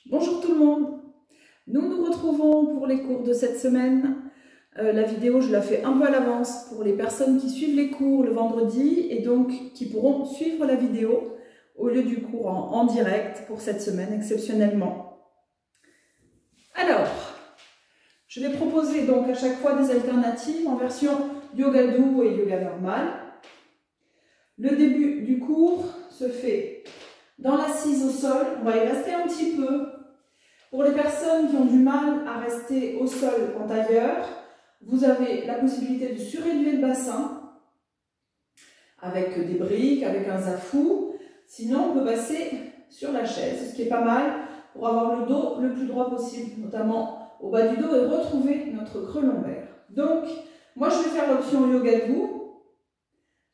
Bonjour tout le monde, nous nous retrouvons pour les cours de cette semaine. La vidéo je la fais un peu à l'avance pour les personnes qui suivent les cours le vendredi et donc qui pourront suivre la vidéo au lieu du cours en direct pour cette semaine exceptionnellement. Alors, je vais proposer donc à chaque fois des alternatives en version yoga doux et yoga normal. Le début du cours se fait dans l'assise au sol, on va y rester un petit peu. Pour les personnes qui ont du mal à rester au sol en tailleur, vous avez la possibilité de surélever le bassin avec des briques, avec un zafou. Sinon, on peut passer sur la chaise, ce qui est pas mal pour avoir le dos le plus droit possible, notamment au bas du dos et retrouver notre creux lombaire. Donc, moi je vais faire l'option yoga doux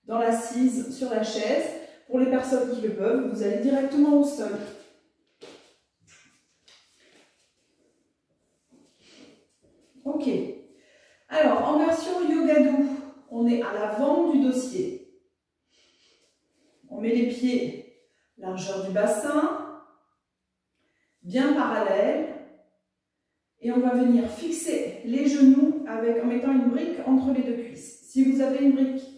dans l'assise sur la chaise. Pour les personnes qui le peuvent, vous allez directement au sol. Ok. Alors, en version yoga doux, on est à l'avant du dossier. On met les pieds largeur du bassin, bien parallèle. Et on va venir fixer les genoux en mettant une brique entre les deux cuisses. Si vous avez une brique,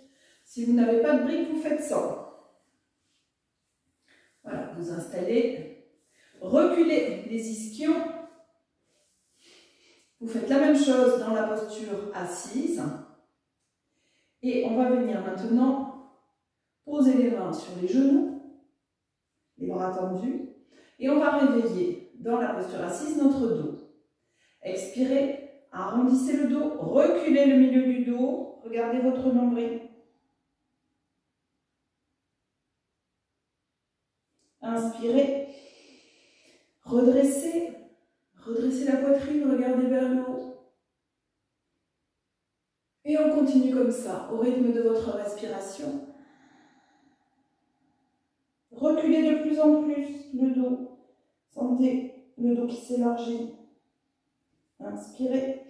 si vous n'avez pas de brique, vous faites sans. Voilà, vous installez, reculez les ischions. Vous faites la même chose dans la posture assise. Et on va venir maintenant poser les mains sur les genoux, les bras tendus. Et on va réveiller dans la posture assise notre dos. Expirez, arrondissez le dos, reculez le milieu du dos, regardez votre nombril. Inspirez, redressez la poitrine, regardez vers le haut. Et on continue comme ça, au rythme de votre respiration. Reculez de plus en plus le dos. Sentez le dos qui s'élargit. Inspirez.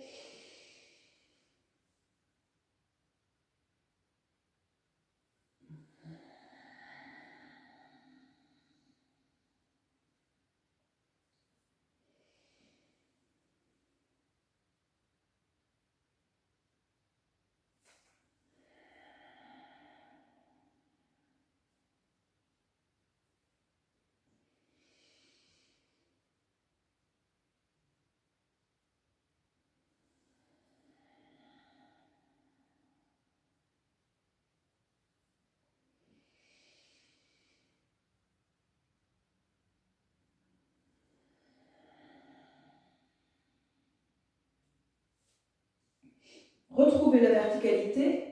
Retrouvez la verticalité.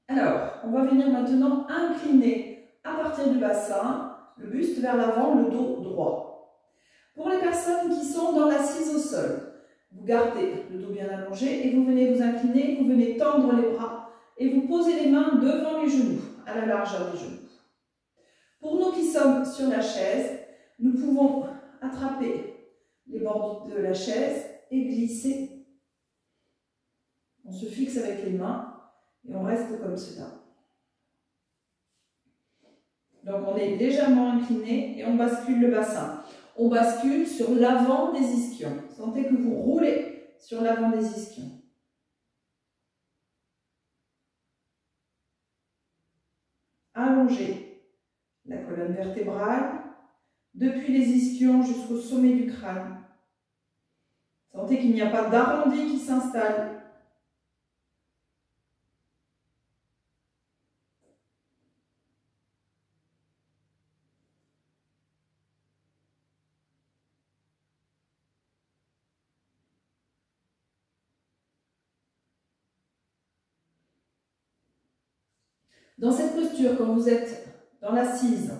Alors, on va venir maintenant incliner à partir du bassin, le buste vers l'avant, le dos droit. Pour les personnes qui sont dans l'assise au sol, vous gardez le dos bien allongé et vous venez vous incliner, vous venez tendre les bras et vous posez les mains devant les genoux, à la largeur des genoux. Pour nous qui sommes sur la chaise, nous pouvons attraper les bords de la chaise et glisser. On se fixe avec les mains et on reste comme cela. Donc on est légèrement incliné et on bascule le bassin. On bascule sur l'avant des ischions. Sentez que vous roulez sur l'avant des ischions. Allongez la colonne vertébrale depuis les ischions jusqu'au sommet du crâne. Sentez qu'il n'y a pas d'arrondi qui s'installe. Dans cette posture, quand vous êtes dans l'assise,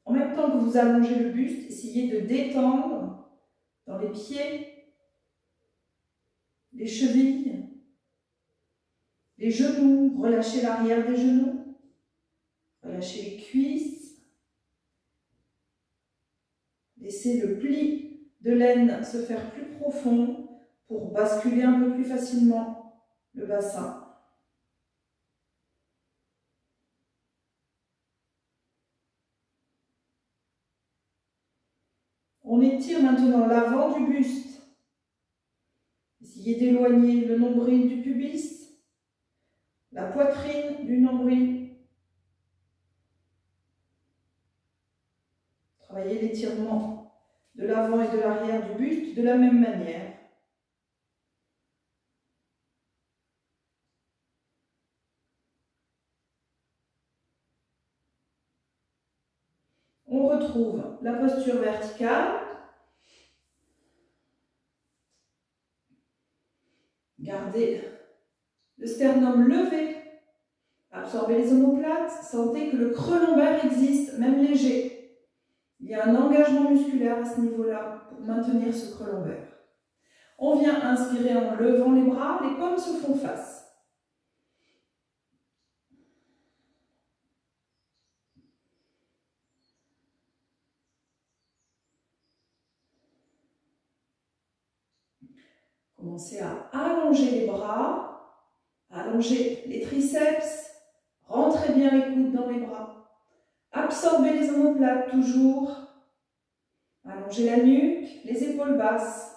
en même temps que vous allongez le buste, essayez de détendre dans les pieds, les chevilles, les genoux, relâchez l'arrière des genoux, relâchez les cuisses, laissez le pli de l'aine se faire plus profond pour basculer un peu plus facilement le bassin. On étire maintenant l'avant du buste. Essayez d'éloigner le nombril du pubis, la poitrine du nombril. Travaillez l'étirement de l'avant et de l'arrière du buste de la même manière. On retrouve la posture verticale. Gardez le sternum levé. Absorbez les omoplates. Sentez que le creux lombaire existe, même léger. Il y a un engagement musculaire à ce niveau-là pour maintenir ce creux lombaire. On vient inspirer en levant les bras. Les paumes se font face. Commencez à allonger les bras, allonger les triceps, rentrez bien les coudes dans les bras, absorbez les omoplates toujours, allongez la nuque, les épaules basses.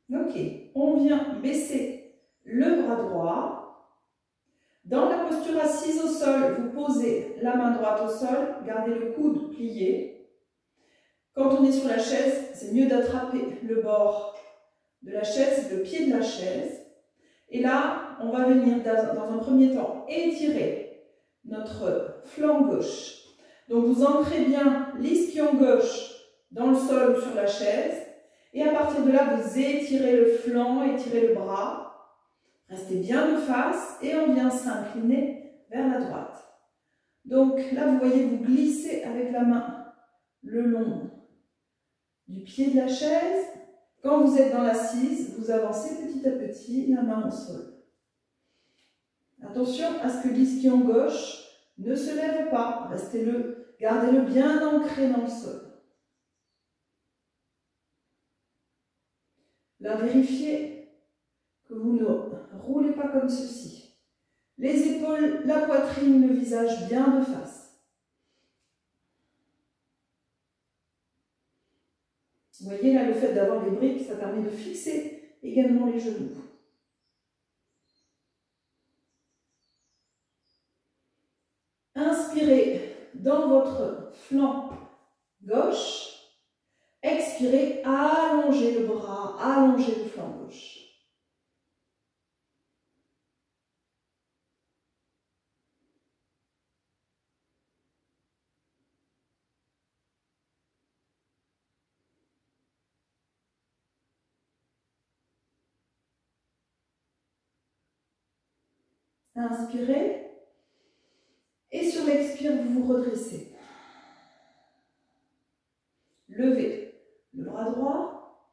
Ok, on vient baisser le bras droit. Dans la posture assise au sol, vous posez la main droite au sol, gardez le coude plié. Quand on est sur la chaise, c'est mieux d'attraper le bord de la chaise, le pied de la chaise. Et là, on va venir dans un premier temps étirer notre flanc gauche. Donc vous ancrez bien l'ischio gauche dans le sol ou sur la chaise. Et à partir de là, vous étirez le flanc, étirez le bras. Restez bien de face et on vient s'incliner vers la droite. Donc là, vous voyez, vous glissez avec la main le long du pied de la chaise. Quand vous êtes dans l'assise, vous avancez petit à petit la main au sol. Attention à ce que l'ischio gauche ne se lève pas. Restez-le, gardez-le bien ancré dans le sol. Là, vérifiez que vous ne roulez pas comme ceci. Les épaules, la poitrine, le visage bien de face. Vous voyez là, le fait d'avoir les briques, ça permet de fixer également les genoux. Inspirez dans votre flanc gauche. Expirez, allongez le bras, allongez le flanc gauche. Inspirez. Et sur l'expire, vous vous redressez. Levez le bras droit.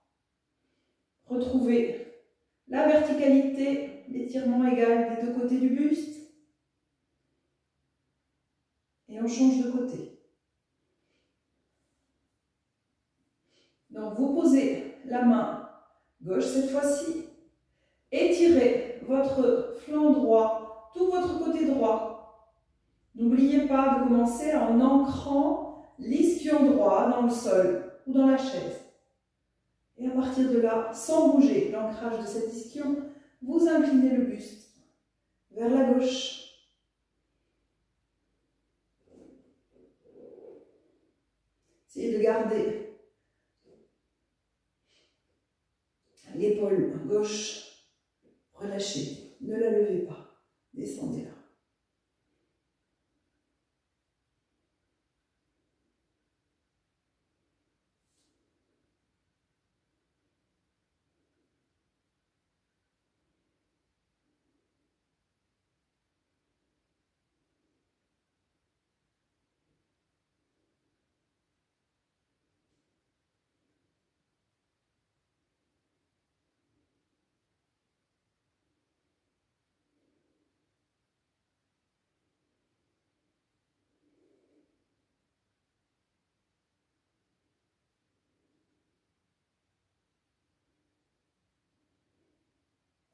Retrouvez la verticalité, l'étirement égal des deux côtés du buste. Et on change de côté. Donc vous posez la main gauche cette fois-ci. Étirez votre flanc droit, tout votre côté droit. N'oubliez pas de commencer en ancrant l'ischio droit dans le sol ou dans la chaise. Et à partir de là, sans bouger l'ancrage de cet ischio, vous inclinez le buste vers la gauche. Essayez de garder l'épaule gauche relâchée. Ne la levez pas. Descendez-la.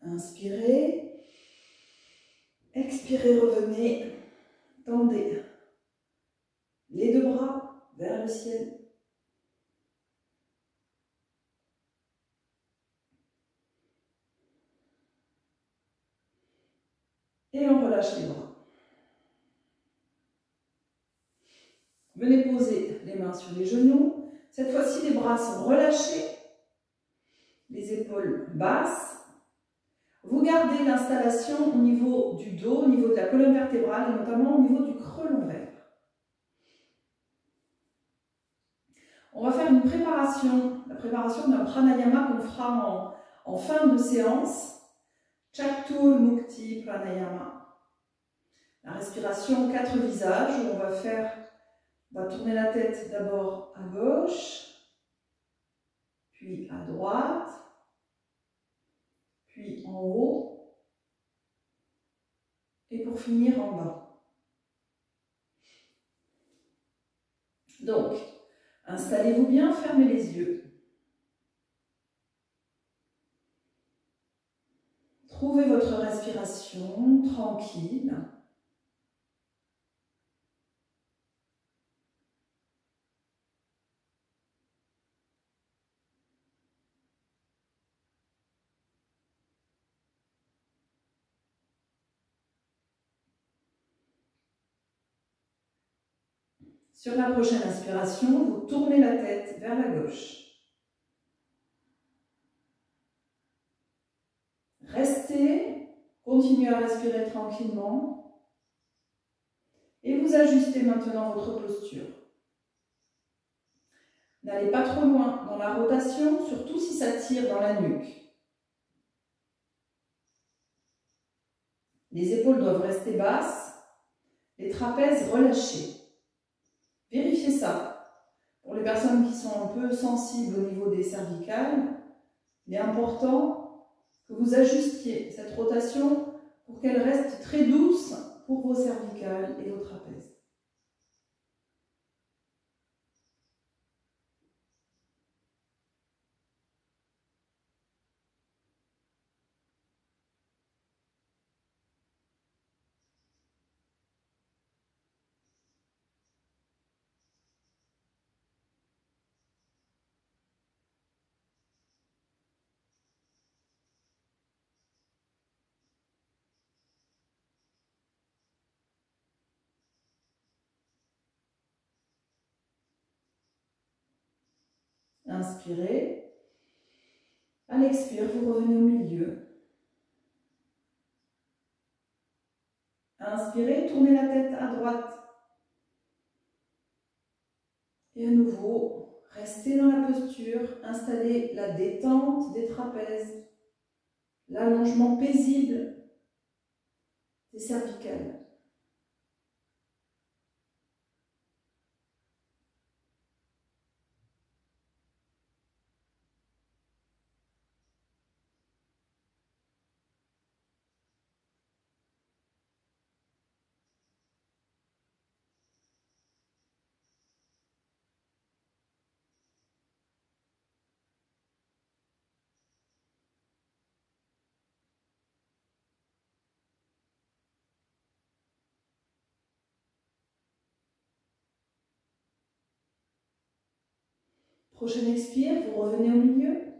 Inspirez. Expirez, revenez. Tendez les deux bras vers le ciel. Et on relâche les bras. Venez poser les mains sur les genoux. Cette fois-ci, les bras sont relâchés. Les épaules basses. Vous gardez l'installation au niveau du dos, au niveau de la colonne vertébrale et notamment au niveau du creux lombaire. On va faire une préparation, la préparation d'un pranayama qu'on fera en fin de séance. Chatur Mukti Pranayama. La respiration 4 visages où on va tourner la tête d'abord à gauche, puis à droite, puis en haut, et pour finir en bas. Donc, installez-vous bien, fermez les yeux. Trouvez votre respiration tranquille. Sur la prochaine inspiration, vous tournez la tête vers la gauche. Restez, continuez à respirer tranquillement et vous ajustez maintenant votre posture. N'allez pas trop loin dans la rotation, surtout si ça tire dans la nuque. Les épaules doivent rester basses, les trapèzes relâchés. Vérifiez ça. Pour les personnes qui sont un peu sensibles au niveau des cervicales, il est important que vous ajustiez cette rotation pour qu'elle reste très douce pour vos cervicales et vos trapèzes. Inspirez. À l'expire, vous revenez au milieu. Inspirez, tournez la tête à droite. Et à nouveau, restez dans la posture, installez la détente des trapèzes, l'allongement paisible des cervicales. Prochaine expire, vous revenez au milieu.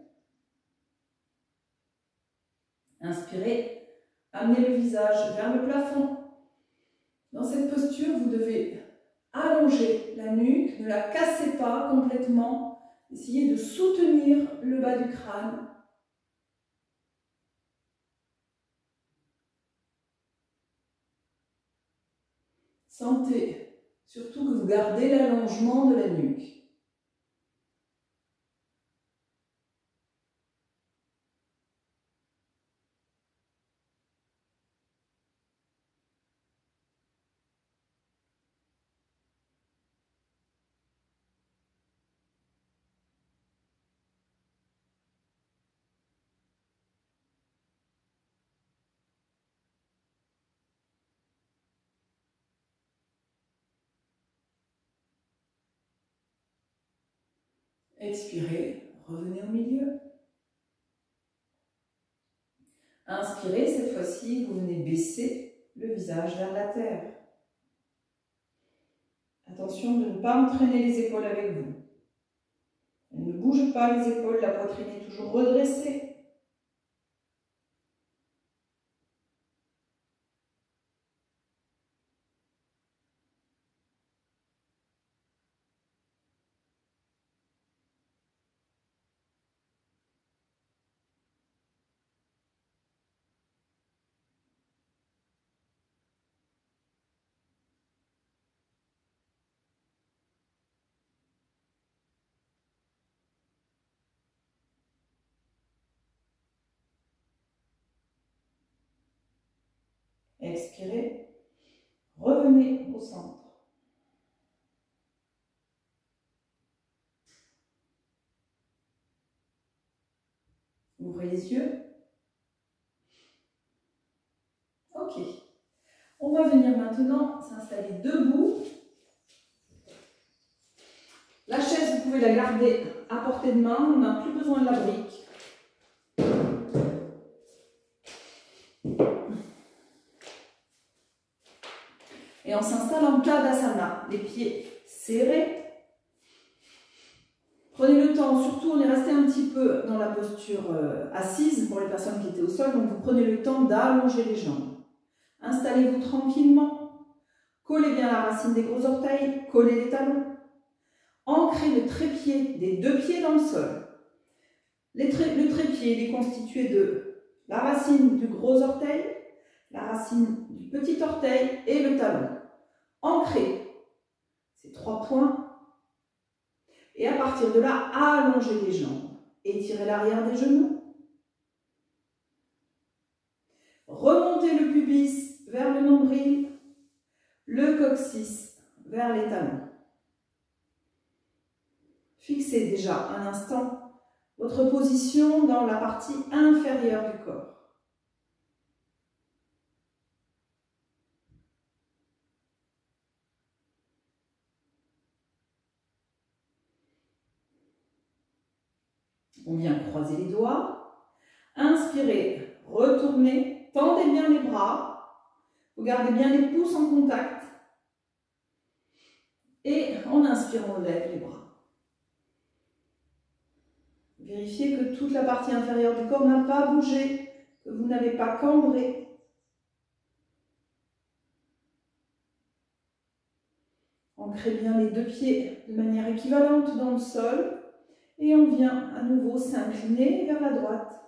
Inspirez, amenez le visage vers le plafond. Dans cette posture, vous devez allonger la nuque, ne la cassez pas complètement. Essayez de soutenir le bas du crâne. Sentez surtout que vous gardez l'allongement de la nuque. Expirez, revenez au milieu. Inspirez, cette fois-ci, vous venez baisser le visage vers la terre. Attention de ne pas entraîner les épaules avec vous. Ne bougez pas les épaules, la poitrine est toujours redressée. Expirez, revenez au centre. Ouvrez les yeux. Ok. On va venir maintenant s'installer debout. La chaise, vous pouvez la garder à portée de main, on n'a plus besoin de la brique. Et on s'installe en Tadasana, les pieds serrés. Prenez le temps, surtout on est resté un petit peu dans la posture assise pour les personnes qui étaient au sol, donc vous prenez le temps d'allonger les jambes. Installez-vous tranquillement, collez bien la racine des gros orteils, collez les talons. Ancrez le trépied des deux pieds dans le sol. Le trépied il est constitué de la racine du gros orteil, la racine du petit orteil et le talon. Ancrez ces 3 points et à partir de là, allongez les jambes. Étirez l'arrière des genoux. Remontez le pubis vers le nombril, le coccyx vers les talons. Fixez déjà un instant votre position dans la partie inférieure du corps. On vient croiser les doigts. Inspirez, retournez, tendez bien les bras. Vous gardez bien les pouces en contact. Et en inspirant, on lève les bras. Vérifiez que toute la partie inférieure du corps n'a pas bougé, que vous n'avez pas cambré. Ancrez bien les deux pieds de manière équivalente dans le sol. Et on vient à nouveau s'incliner vers la droite.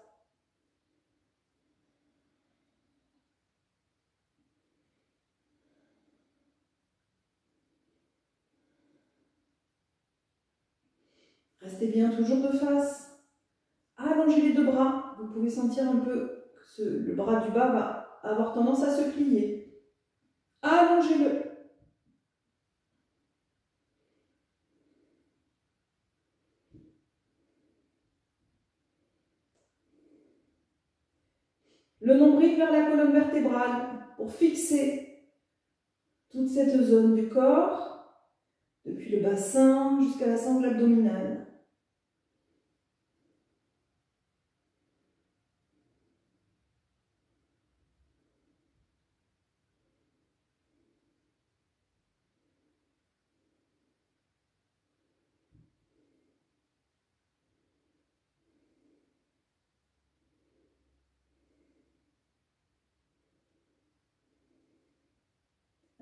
Restez bien toujours de face. Allongez les deux bras. Vous pouvez sentir un peu que le bras du bas va avoir tendance à se plier. Allongez-le. Le nombril vers la colonne vertébrale pour fixer toute cette zone du corps, depuis le bassin jusqu'à la sangle abdominale.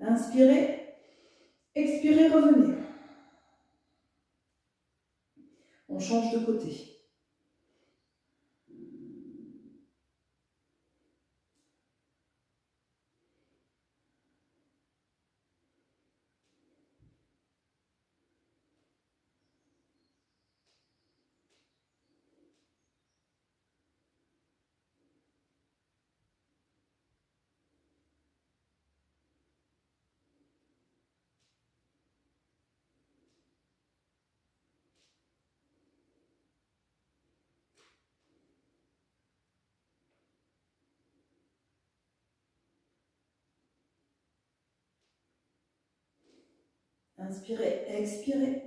Inspirez, expirez, revenez. On change de côté. Inspirez, expirez.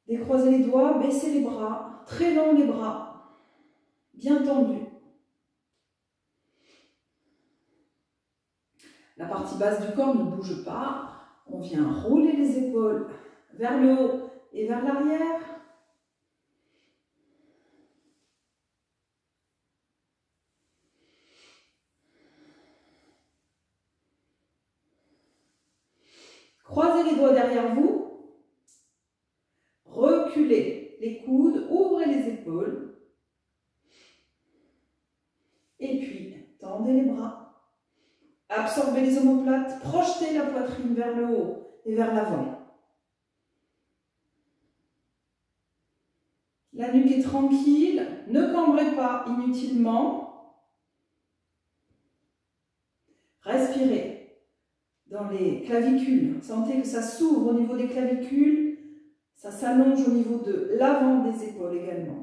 Décroisez les doigts, baissez les bras, très long les bras, bien tendus. La partie basse du corps ne bouge pas. On vient rouler les épaules vers le haut et vers l'arrière. Croisez les doigts derrière vous. Reculez les coudes, ouvrez les épaules. Et puis, tendez les bras. Absorbez les omoplates, projetez la poitrine vers le haut et vers l'avant. La nuque est tranquille, ne cambrez pas inutilement. Respirez dans les clavicules. Sentez que ça s'ouvre au niveau des clavicules, ça s'allonge au niveau de l'avant des épaules également.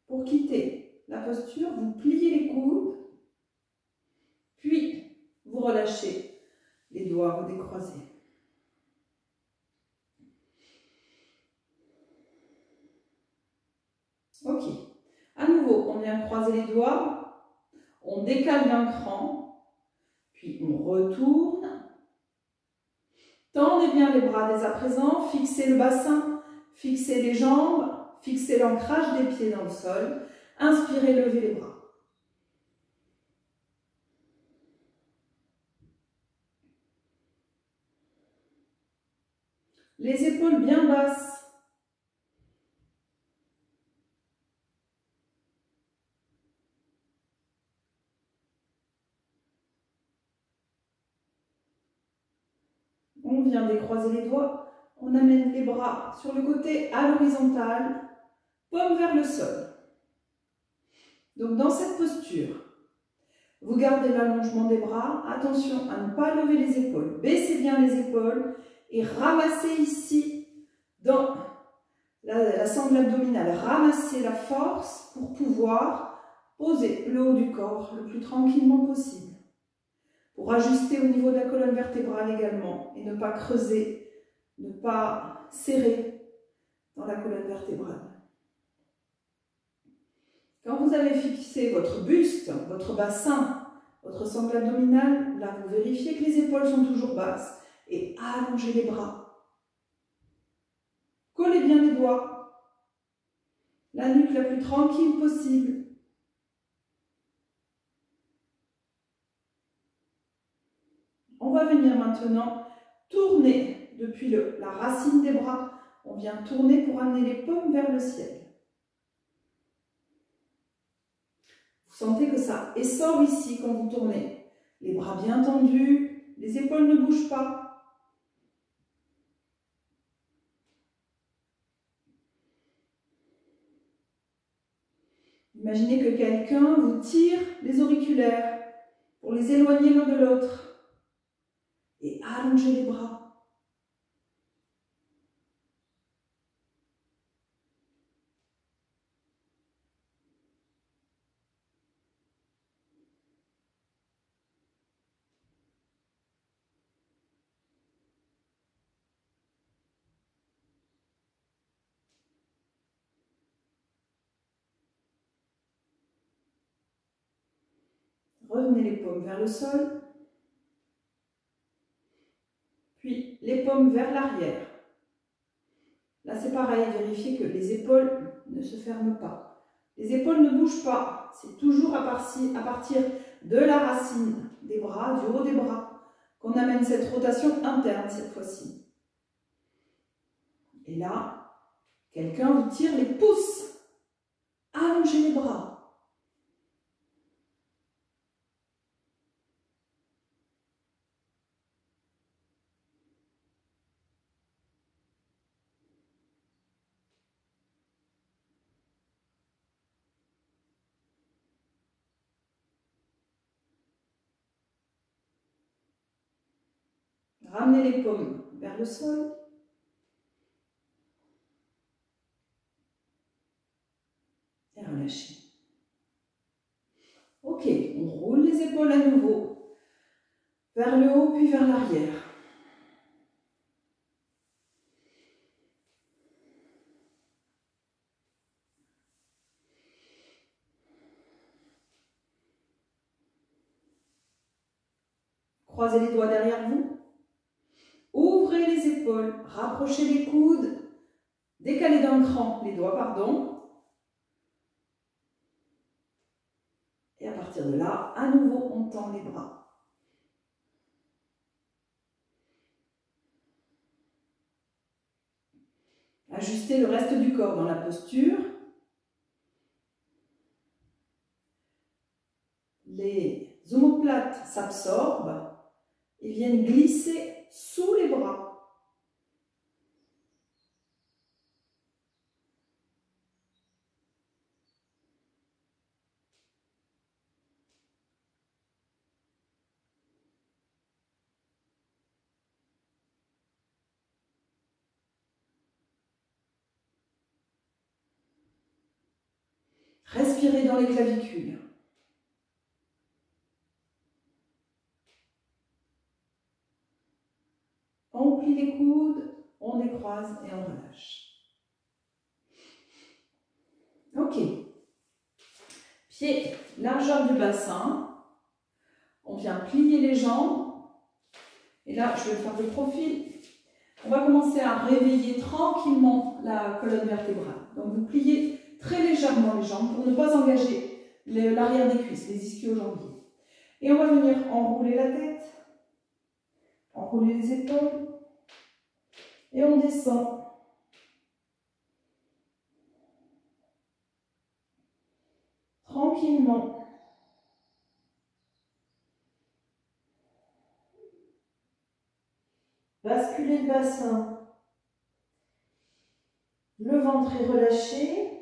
Pour quitter la posture, vous pliez les coudes, puis vous relâchez les doigts, vous décroisez. Ok. À nouveau, on vient croiser les doigts, on décale d'un cran, puis on retourne. Tendez bien les bras dès à présent, fixez le bassin, fixez les jambes, fixez l'ancrage des pieds dans le sol. Inspirez, levez les bras. Les épaules bien basses. On vient décroiser les doigts. On amène les bras sur le côté à l'horizontale, paume vers le sol. Donc dans cette posture, vous gardez l'allongement des bras. Attention à ne pas lever les épaules. Baissez bien les épaules et ramassez ici dans la sangle abdominale. Ramassez la force pour pouvoir poser le haut du corps le plus tranquillement possible. Pour ajuster au niveau de la colonne vertébrale également et ne pas creuser, ne pas serrer dans la colonne vertébrale. Quand vous avez fixé votre buste, votre bassin, votre sangle abdominale, là vous vérifiez que les épaules sont toujours basses et allongez les bras. Collez bien les doigts. La nuque la plus tranquille possible. On va venir maintenant tourner depuis la racine des bras. On vient tourner pour amener les paumes vers le ciel. Vous sentez que ça essore ici quand vous tournez. Les bras bien tendus, les épaules ne bougent pas. Imaginez que quelqu'un vous tire les auriculaires pour les éloigner l'un de l'autre. Et allongez les bras. Revenez les paumes vers le sol. Puis les paumes vers l'arrière. Là c'est pareil, vérifiez que les épaules ne se ferment pas. Les épaules ne bougent pas. C'est toujours à partir de la racine des bras, du haut des bras, qu'on amène cette rotation interne cette fois-ci. Et là, quelqu'un vous tire les pouces. Allongez les bras. Ramenez les paumes vers le sol. Ok, on roule les épaules à nouveau. Vers le haut puis vers l'arrière. Croisez les doigts derrière vous. Ouvrez les épaules, rapprochez les coudes, décalez d'un cran les doigts, pardon. Et à partir de là, à nouveau, on tend les bras. Ajustez le reste du corps dans la posture. Les omoplates s'absorbent et viennent glisser sous les bras. Respirez dans les clavicules. On plie les coudes, on décroise et on relâche. Ok. Pieds, largeur du bassin. On vient plier les jambes. Et là, je vais faire le profil. On va commencer à réveiller tranquillement la colonne vertébrale. Donc, vous pliez très légèrement les jambes pour ne pas engager l'arrière des cuisses, les ischio-jambiers. Et on va venir enrouler la tête, enrouler les épaules. Et on descend. Tranquillement. Basculez le bassin. Le ventre est relâché.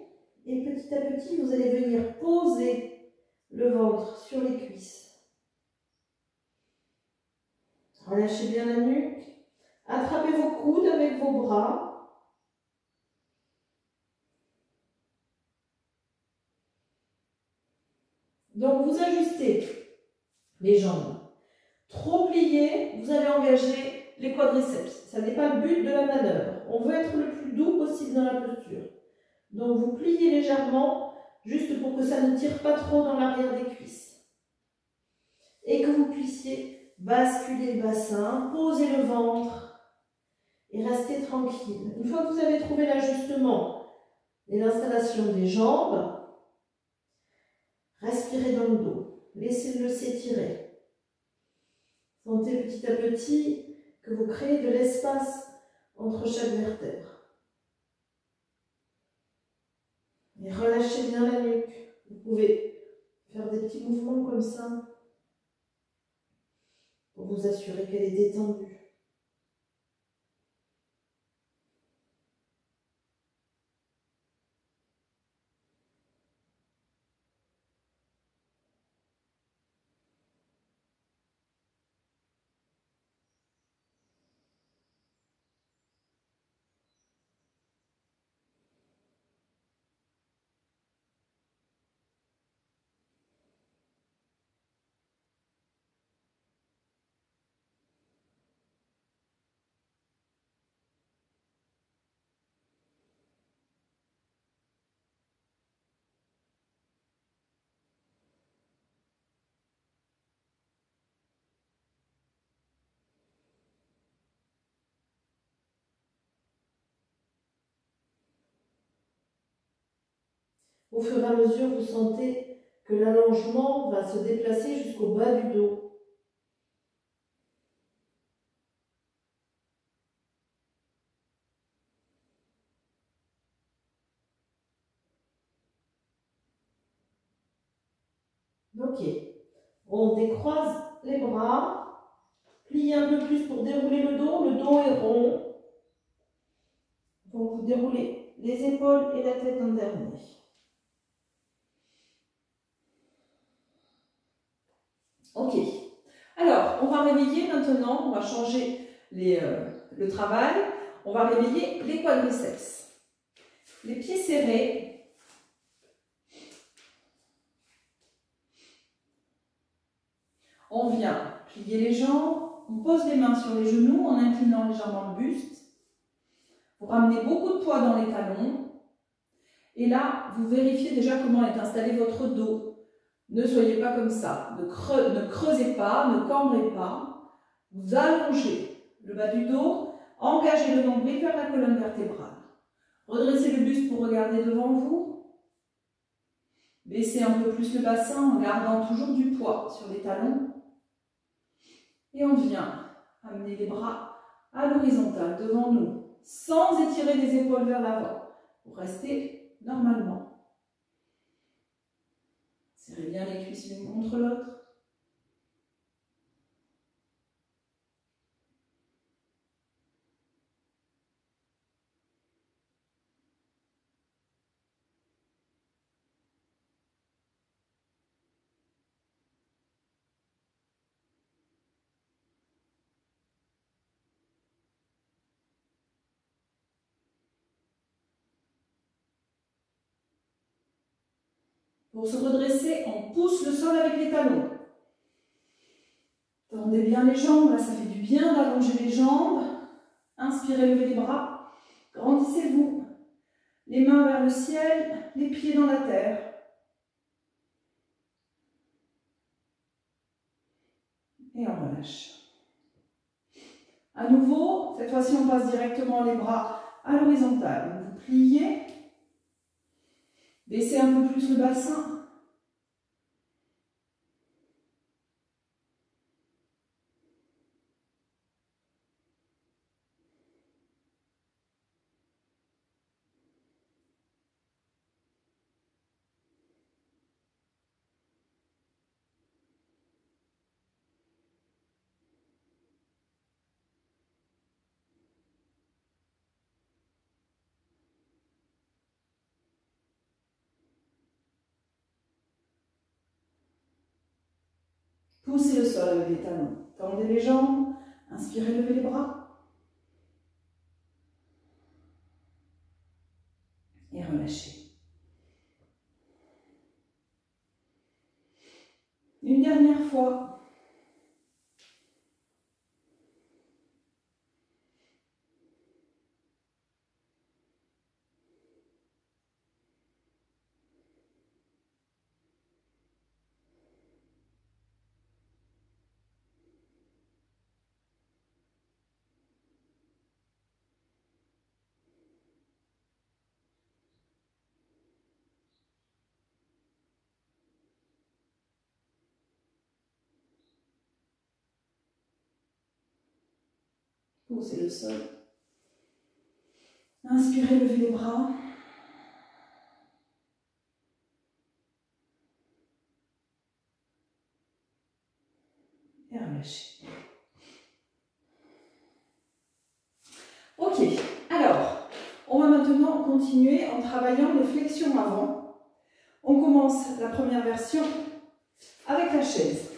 Et petit à petit, vous allez venir poser le ventre sur les cuisses. Relâchez bien la nuque. Attrapez vos coudes avec vos bras. Donc, vous ajustez les jambes. Trop pliées, vous allez engager les quadriceps. Ce n'est pas le but de la manœuvre. On veut être le plus doux possible dans la posture. Donc, vous pliez légèrement, juste pour que ça ne tire pas trop dans l'arrière des cuisses. Et que vous puissiez basculer le bassin, poser le ventre et rester tranquille. Une fois que vous avez trouvé l'ajustement et l'installation des jambes, respirez dans le dos. Laissez-le s'étirer. Sentez petit à petit que vous créez de l'espace entre chaque vertèbre. Et relâchez bien la nuque. Vous pouvez faire des petits mouvements comme ça pour vous assurer qu'elle est détendue. Au fur et à mesure, vous sentez que l'allongement va se déplacer jusqu'au bas du dos. Ok. On décroise les bras, pliez un peu plus pour dérouler le dos est rond. Donc vous déroulez les épaules et la tête en dernier. Ok. Alors, on va réveiller maintenant, on va changer le travail. On va réveiller les quadriceps. Les pieds serrés. On vient plier les jambes, on pose les mains sur les genoux en inclinant légèrement le buste. Vous ramenez beaucoup de poids dans les talons. Et là, vous vérifiez déjà comment est installé votre dos. Ne soyez pas comme ça. Ne creusez pas, ne cambrez pas. Vous allongez le bas du dos, engagez le nombril vers la colonne vertébrale. Redressez le buste pour regarder devant vous. Baissez un peu plus le bassin en gardant toujours du poids sur les talons. Et on vient amener les bras à l'horizontale devant nous, sans étirer les épaules vers l'avant, pour rester normalement. Serrez bien les cuisses l'une contre l'autre. Pour se redresser, on pousse le sol avec les talons. Tendez bien les jambes, là ça fait du bien d'allonger les jambes. Inspirez, levez les bras, grandissez-vous. Les mains vers le ciel, les pieds dans la terre. Et on relâche. À nouveau, cette fois-ci on passe directement les bras à l'horizontale. Vous pliez. Baissez un peu plus le bassin. Poussez le sol avec les talons. Tendez les jambes. Inspirez, levez les bras. Et relâchez. Une dernière fois. Poussez le sol. Inspirez, levez les bras. Et relâchez. Ok, alors, on va maintenant continuer en travaillant les flexions avant. On commence la première version avec la chaise.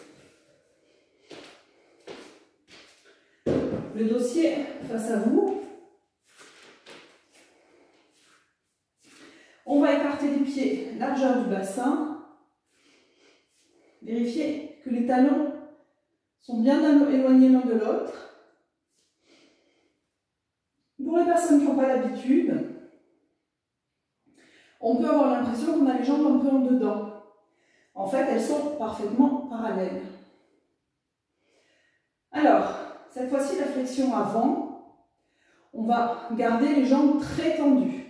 Le dossier face à vous. On va écarter les pieds, largeur du bassin. Vérifiez que les talons sont bien éloignés l'un de l'autre. Pour les personnes qui n'ont pas l'habitude, on peut avoir l'impression qu'on a les jambes un peu en dedans. En fait, elles sont parfaitement parallèles. Alors, cette fois-ci, la flexion avant, on va garder les jambes très tendues.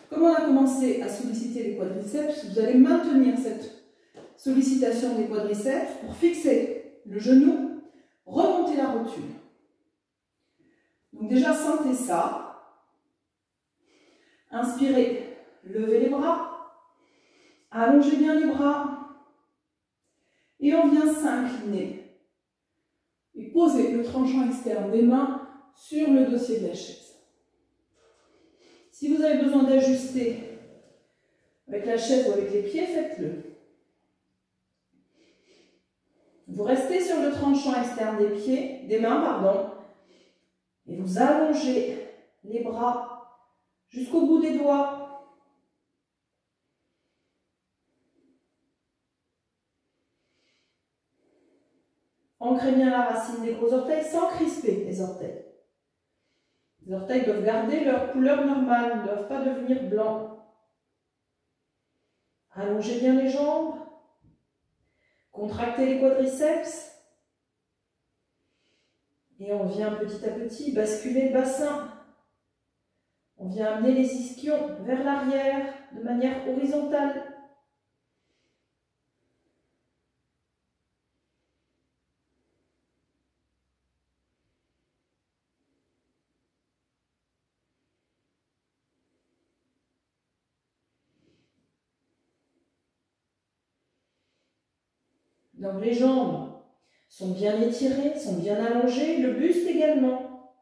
Comme on a commencé à solliciter les quadriceps, vous allez maintenir cette sollicitation des quadriceps pour fixer le genou, remonter la rotule. Donc déjà, sentez ça. Inspirez, levez les bras, allongez bien les bras et on vient s'incliner. Et posez le tranchant externe des mains sur le dossier de la chaise. Si vous avez besoin d'ajuster avec la chaise ou avec les pieds, faites-le. Vous restez sur le tranchant externe des mains, pardon, et vous allongez les bras jusqu'au bout des doigts. Ancrez bien la racine des gros orteils sans crisper les orteils. Les orteils doivent garder leur couleur normale, ne doivent pas devenir blancs. Allongez bien les jambes. Contractez les quadriceps. Et on vient petit à petit basculer le bassin. On vient amener les ischions vers l'arrière de manière horizontale. Donc les jambes sont bien étirées, sont bien allongées, le buste également.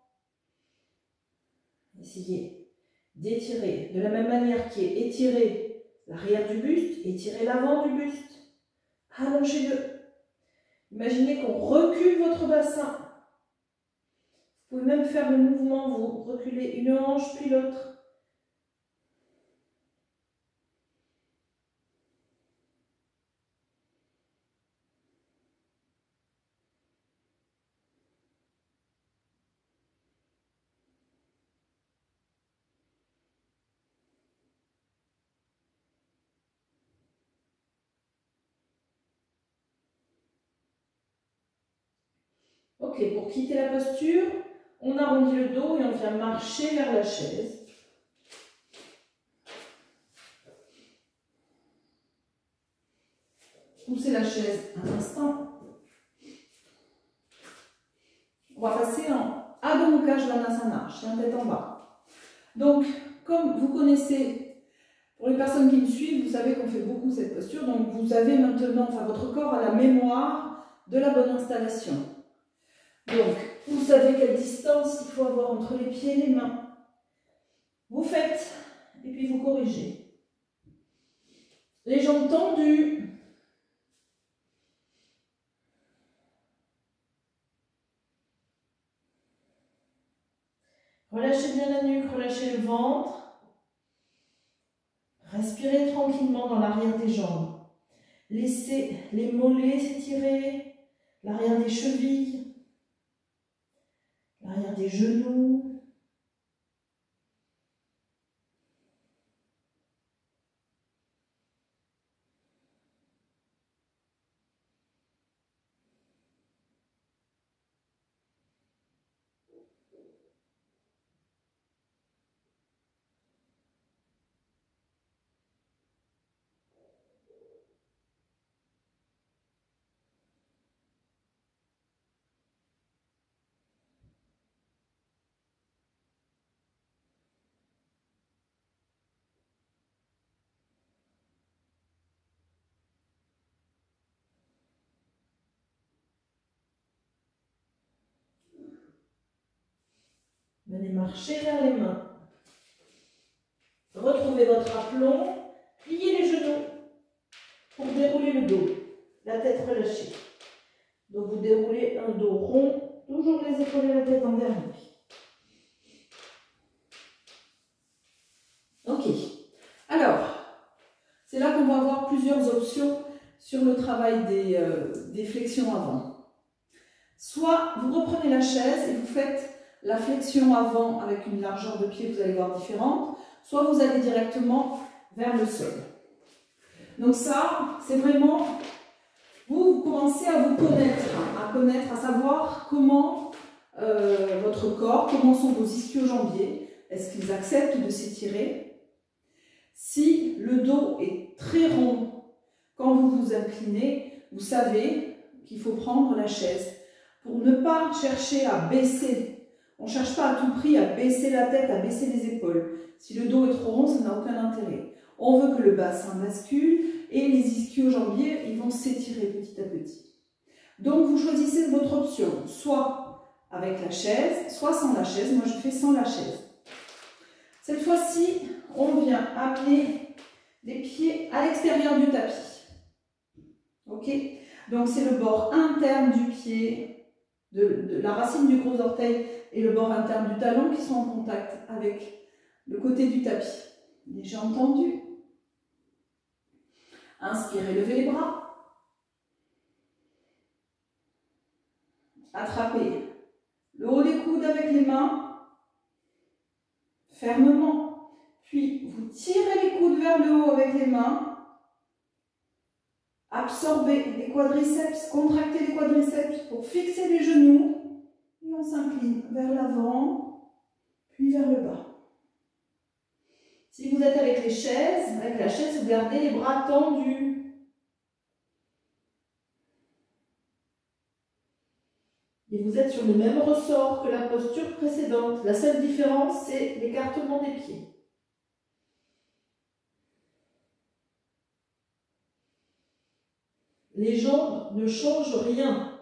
Essayez d'étirer de la même manière qui est étiré l'arrière du buste, étirez l'avant du buste. Allongez-le. Imaginez qu'on recule votre bassin. Vous pouvez même faire le mouvement, vous reculez une hanche puis l'autre. Ok, pour quitter la posture, on arrondit le dos et on vient marcher vers la chaise. Poussez la chaise un instant. On va passer en Adho Mukha Svanasana, chien tête en bas. Donc, comme vous connaissez, pour les personnes qui me suivent, vous savez qu'on fait beaucoup cette posture. Donc, vous avez maintenant, enfin, votre corps a la mémoire de la bonne installation. Donc, vous savez quelle distance il faut avoir entre les pieds et les mains. Vous faites, et puis vous corrigez. Les jambes tendues. Relâchez bien la nuque, relâchez le ventre. Respirez tranquillement dans l'arrière des jambes. Laissez les mollets s'étirer, l'arrière des chevilles, l'arrière des genoux. Venez marcher vers les mains. Retrouvez votre aplomb. Pliez les genoux pour dérouler le dos. La tête relâchée. Donc vous déroulez un dos rond. Toujours les épaules et la tête en dernier. Ok. Alors, c'est là qu'on va avoir plusieurs options sur le travail des flexions avant. Soit vous reprenez la chaise et vous faites la flexion avant avec une largeur de pied, vous allez voir différente, soit vous allez directement vers le sol. Donc ça, c'est vraiment, vous commencez à vous connaître, à savoir comment votre corps, comment sont vos ischio-jambiers, est-ce qu'ils acceptent de s'étirer. Si le dos est très rond, quand vous vous inclinez, vous savez qu'il faut prendre la chaise pour ne pas chercher à baisser. On ne cherche pas à tout prix à baisser la tête, à baisser les épaules. Si le dos est trop rond, ça n'a aucun intérêt. On veut que le bassin bascule et les ischio-jambiers, ils vont s'étirer petit à petit. Donc, vous choisissez votre option, soit avec la chaise, soit sans la chaise. Moi, je fais sans la chaise. Cette fois-ci, on vient amener les pieds à l'extérieur du tapis. Ok? Donc, c'est le bord interne du pied, de la racine du gros orteil et le bord interne du talon qui sont en contact avec le côté du tapis. Les jambes tendues. Inspirez, levez les bras. attrapez le haut des coudes avec les mains, fermement. Puis vous tirez les coudes vers le haut avec les mains. Absorbez les quadriceps, contractez les quadriceps pour fixer les genoux. Et on s'incline vers l'avant, puis vers le bas. Si vous êtes avec la chaise, vous gardez les bras tendus. Et vous êtes sur le même ressort que la posture précédente. La seule différence, c'est l'écartement des pieds. Les jambes ne changent rien.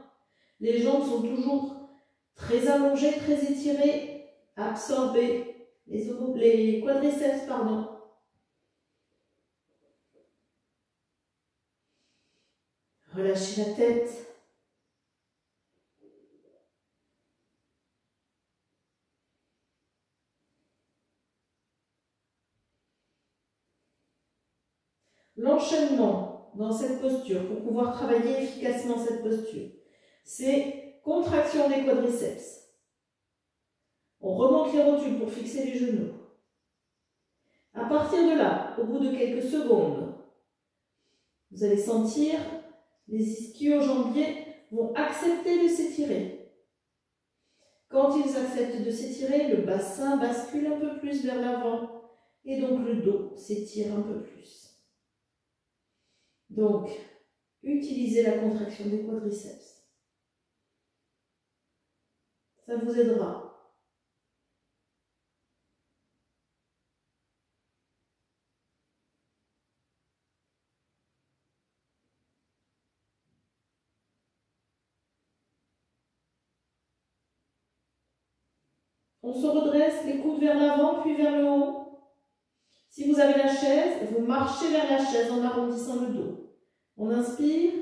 Les jambes sont toujours très allongées, très étirées. Absorbez les quadriceps, pardon. Relâchez la tête. L'enchaînement dans cette posture, pour pouvoir travailler efficacement cette posture, c'est contraction des quadriceps. On remonte les rotules pour fixer les genoux. À partir de là, au bout de quelques secondes, vous allez sentir les ischio-jambiers vont accepter de s'étirer. Quand ils acceptent de s'étirer, le bassin bascule un peu plus vers l'avant et donc le dos s'étire un peu plus. Donc, utilisez la contraction des quadriceps. Ça vous aidera. On se redresse, les coudes vers l'avant, puis vers le haut. Si vous avez la chaise, vous marchez vers la chaise en arrondissant le dos. On inspire.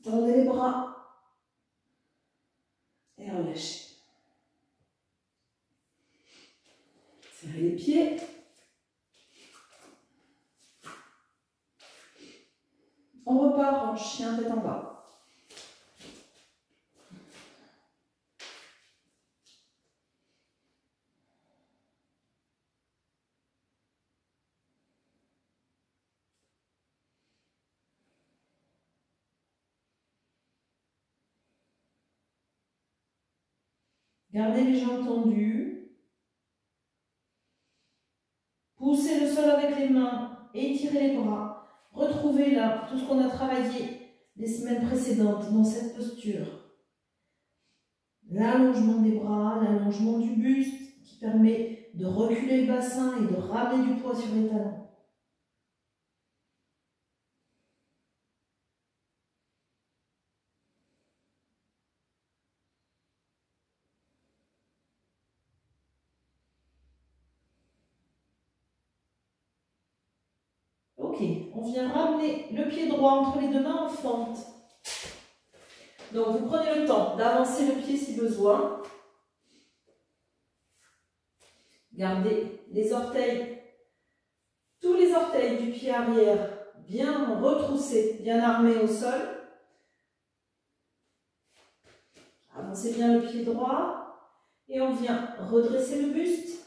Tendez les bras. Et relâchez. Serrez les pieds. On repart en chien tête en bas. Gardez les jambes tendues. Poussez le sol avec les mains. Étirez les bras. Retrouvez là tout ce qu'on a travaillé les semaines précédentes dans cette posture. L'allongement des bras, l'allongement du buste qui permet de reculer le bassin et de ramener du poids sur les talons. Ok, on vient ramener le pied droit entre les deux mains en fente. Donc vous prenez le temps d'avancer le pied si besoin. Gardez les orteils, tous les orteils du pied arrière bien retroussés, bien armés au sol. Avancez bien le pied droit et on vient redresser le buste,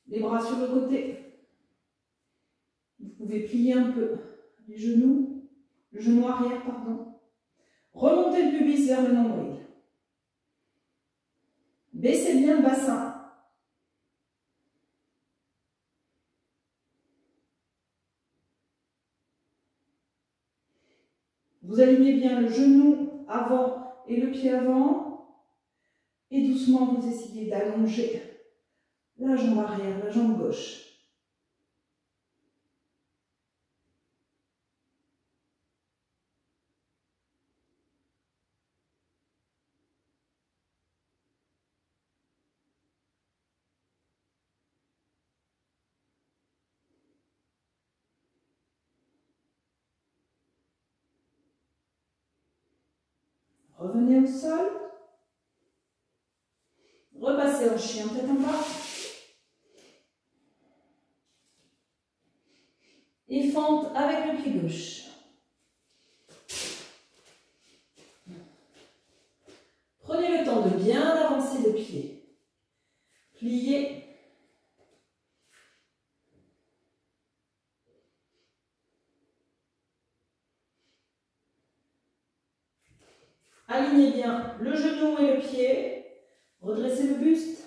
les bras sur le côté. Vous pouvez plier un peu les genoux, le genou arrière, pardon. Remontez le pubis vers le nombril. Baissez bien le bassin. Vous alignez bien le genou avant et le pied avant. Et doucement, vous essayez d'allonger la jambe arrière, la jambe gauche. Revenez au sol. Repassez en chien tête en bas. Et fente avec le pied gauche. Alignez bien le genou et le pied. Redressez le buste.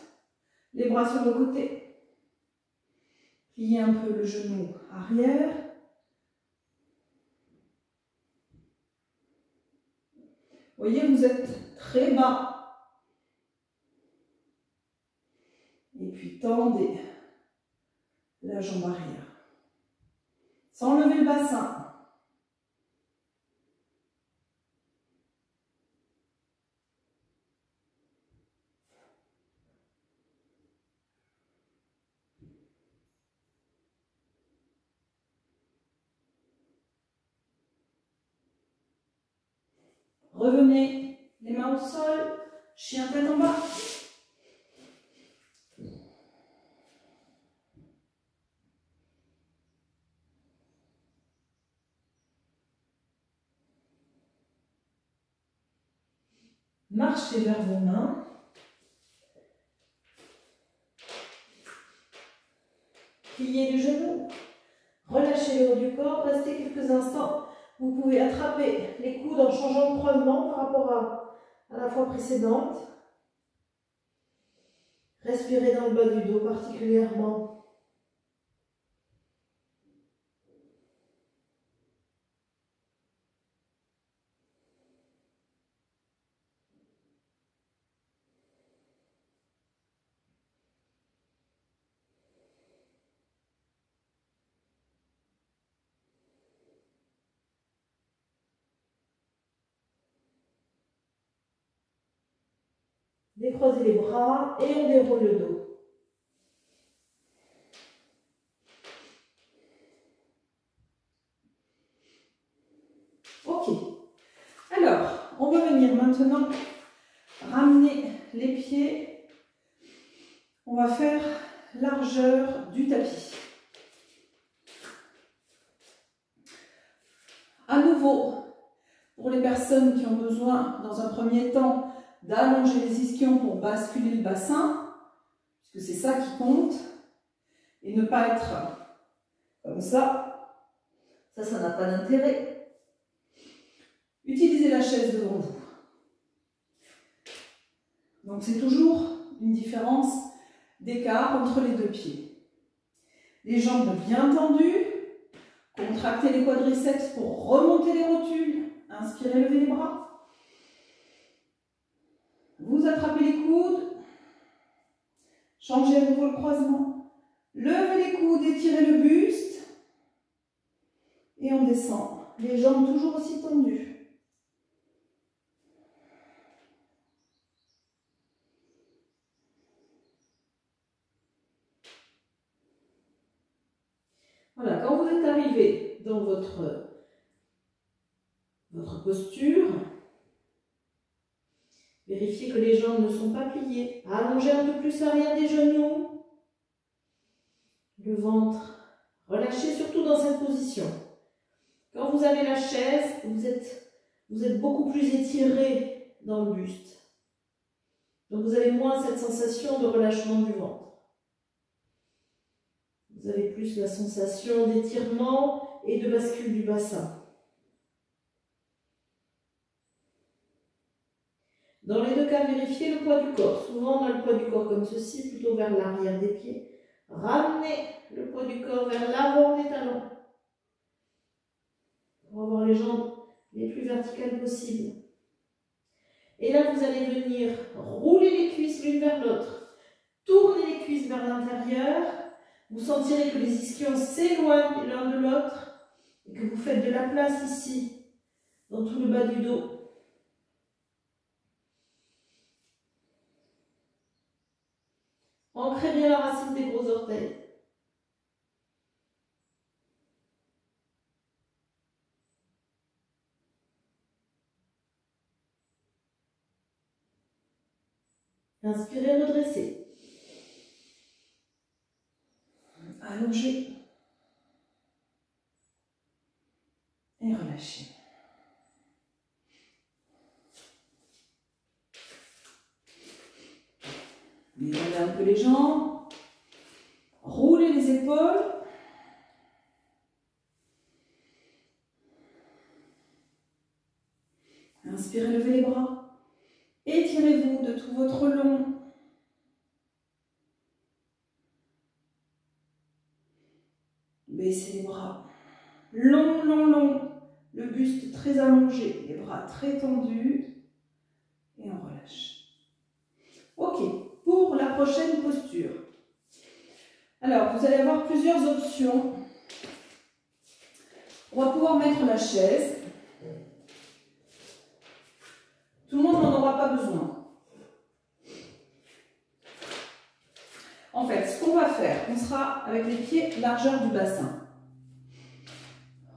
Les bras sur le côté. Pliez un peu le genou arrière. Voyez, vous êtes très bas. Et puis tendez la jambe arrière. Sans lever le bassin. Revenez les mains au sol, chien tête en bas. Marchez vers vos mains. Pliez les genoux. Relâchez le haut du corps. Restez quelques instants. Vous pouvez attraper les coudes en changeant de croisement par rapport à la fois précédente. Respirez dans le bas du dos particulièrement. Décroisez les bras et on déroule le dos. Ok. Alors, on va venir maintenant ramener les pieds. On va faire largeur du tapis. À nouveau, pour les personnes qui ont besoin, dans un premier temps, d'allonger les ischions pour basculer le bassin, puisque c'est ça qui compte, et ne pas être comme ça. Ça n'a pas d'intérêt. Utilisez la chaise devant vous. Donc c'est toujours une différence d'écart entre les deux pieds. Les jambes bien tendues, contractez les quadriceps pour remonter les rotules, inspirez, levez les bras. Vous attrapez les coudes, changez à nouveau le croisement, levez les coudes, étirez le buste et on descend. Les jambes toujours aussi tendues. Voilà, quand vous êtes arrivé dans votre posture, vérifiez que les jambes ne sont pas pliées. Allongez un peu plus l'arrière des genoux. Le ventre, relâchez surtout dans cette position. Quand vous avez la chaise, vous êtes beaucoup plus étiré dans le buste. Donc vous avez moins cette sensation de relâchement du ventre. Vous avez plus la sensation d'étirement et de bascule du bassin. Dans les deux cas, vérifiez le poids du corps. Souvent, on a le poids du corps comme ceci, plutôt vers l'arrière des pieds. Ramenez le poids du corps vers l'avant des talons. Pour avoir les jambes les plus verticales possibles. Et là, vous allez venir rouler les cuisses l'une vers l'autre. Tournez les cuisses vers l'intérieur. Vous sentirez que les ischions s'éloignent l'un de l'autre et que vous faites de la place ici, dans tout le bas du dos. Ancrez bien la racine des gros orteils. Inspirez, redressez. Allongez. Et relâchez. Déroulez un peu les jambes. Roulez les épaules. Inspirez, levez les bras. Étirez-vous de tout votre long. Baissez les bras. Long, long, long. Le buste très allongé, les bras très tendus. Et on relâche. Ok, pour la prochaine posture. Alors, vous allez avoir plusieurs options. On va pouvoir mettre la chaise. Tout le monde n'en aura pas besoin. En fait, ce qu'on va faire, on sera avec les pieds largeur du bassin.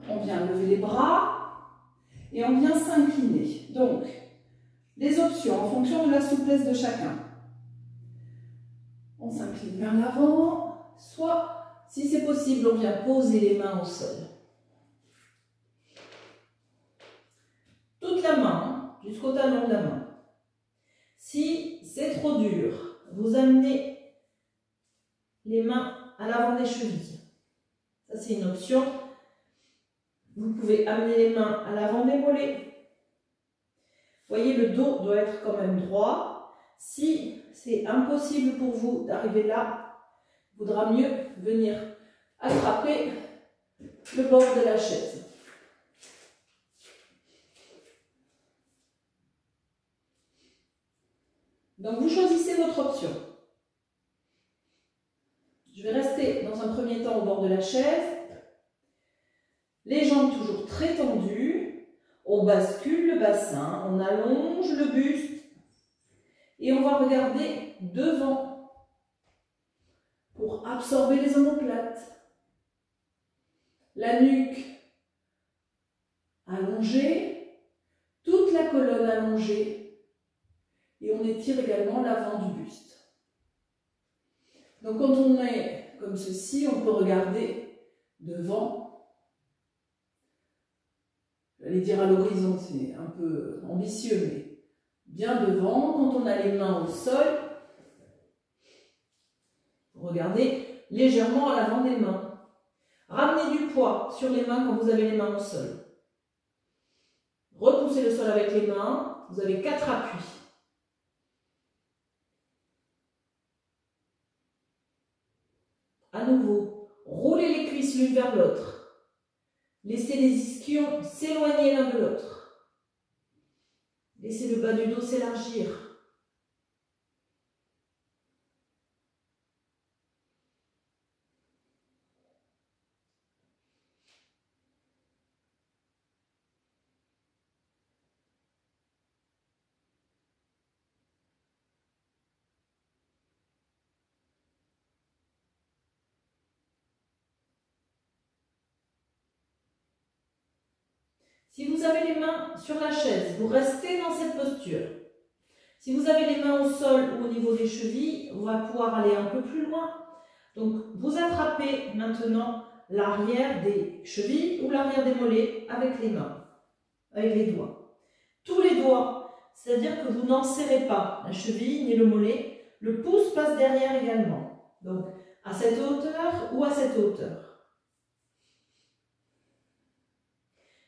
On vient lever les bras et on vient s'incliner. Donc, les options en fonction de la souplesse de chacun. On s'incline vers l'avant, soit, si c'est possible, on vient poser les mains au sol. Toute la main, jusqu'au talon de la main. Si c'est trop dur, vous amenez les mains à l'avant des chevilles. Ça, c'est une option. Vous pouvez amener les mains à l'avant des mollets. Vous voyez, le dos doit être quand même droit. Si c'est impossible pour vous d'arriver là, il vaudra mieux venir attraper le bord de la chaise. Donc, vous choisissez votre option. Je vais rester dans un premier temps au bord de la chaise. Les jambes toujours très tendues. On bascule le bassin, on allonge le buste. Et on va regarder devant pour absorber les omoplates. La nuque allongée, toute la colonne allongée. Et on étire également l'avant du buste. Donc quand on est comme ceci, on peut regarder devant. J'allais dire à l'horizon, c'est un peu ambitieux, mais bien devant. Quand on a les mains au sol, regardez légèrement à l'avant des mains. Ramenez du poids sur les mains quand vous avez les mains au sol. Repoussez le sol avec les mains. Vous avez 4 appuis. À nouveau, roulez les cuisses l'une vers l'autre. Laissez les ischions s'éloigner l'un de l'autre. Laissez le bas du dos s'élargir. Si vous avez les mains sur la chaise, vous restez dans cette posture. Si vous avez les mains au sol ou au niveau des chevilles, on va pouvoir aller un peu plus loin. Donc, vous attrapez maintenant l'arrière des chevilles ou l'arrière des mollets avec les mains, avec les doigts. Tous les doigts, c'est-à-dire que vous n'en serrez pas la cheville ni le mollet. Le pouce passe derrière également. Donc, à cette hauteur ou à cette hauteur.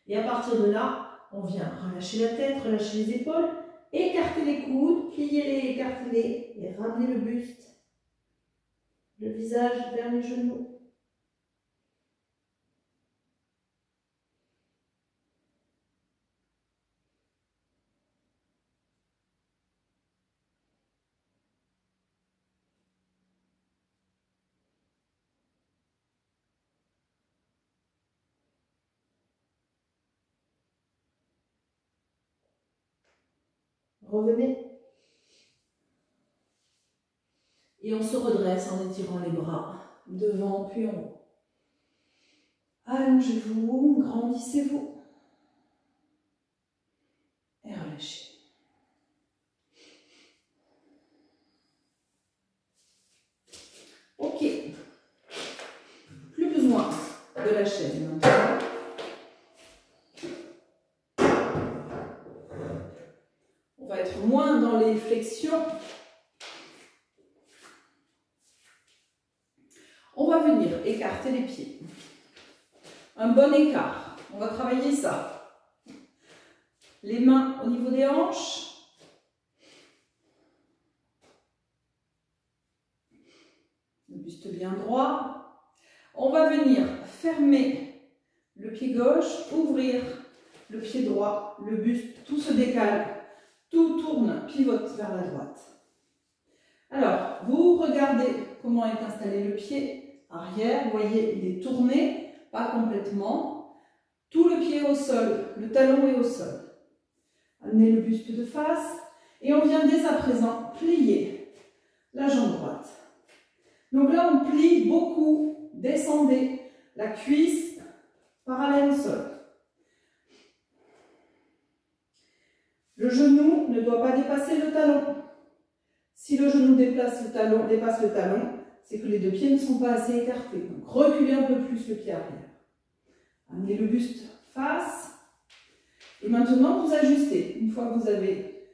Et à partir de là, on vient relâcher la tête, relâcher les épaules, écarter les coudes, pliez-les, écartez-les et ramenez le buste, le visage vers les genoux. Revenez. Et on se redresse en étirant les bras devant puis en haut. Allongez-vous, grandissez-vous. Et relâchez. Ok. Plus besoin de la chaise maintenant. On va être moins dans les flexions. On va venir écarter les pieds. Un bon écart. On va travailler ça. Les mains au niveau des hanches. Le buste bien droit. On va venir fermer le pied gauche, ouvrir le pied droit, le buste, tout se décale, tout tourne, pivote vers la droite. Alors, vous regardez comment est installé le pied arrière. Vous voyez, il est tourné, pas complètement. Tout le pied au sol, le talon est au sol. Amenez le buste de face et on vient dès à présent plier la jambe droite. Donc là, on plie beaucoup. Descendez la cuisse parallèle au sol. Le genou ne doit pas dépasser le talon. Si le genou dépasse le talon, c'est que les deux pieds ne sont pas assez écartés. Donc reculez un peu plus le pied arrière. Amenez le buste face. Et maintenant, vous ajustez. Une fois que vous avez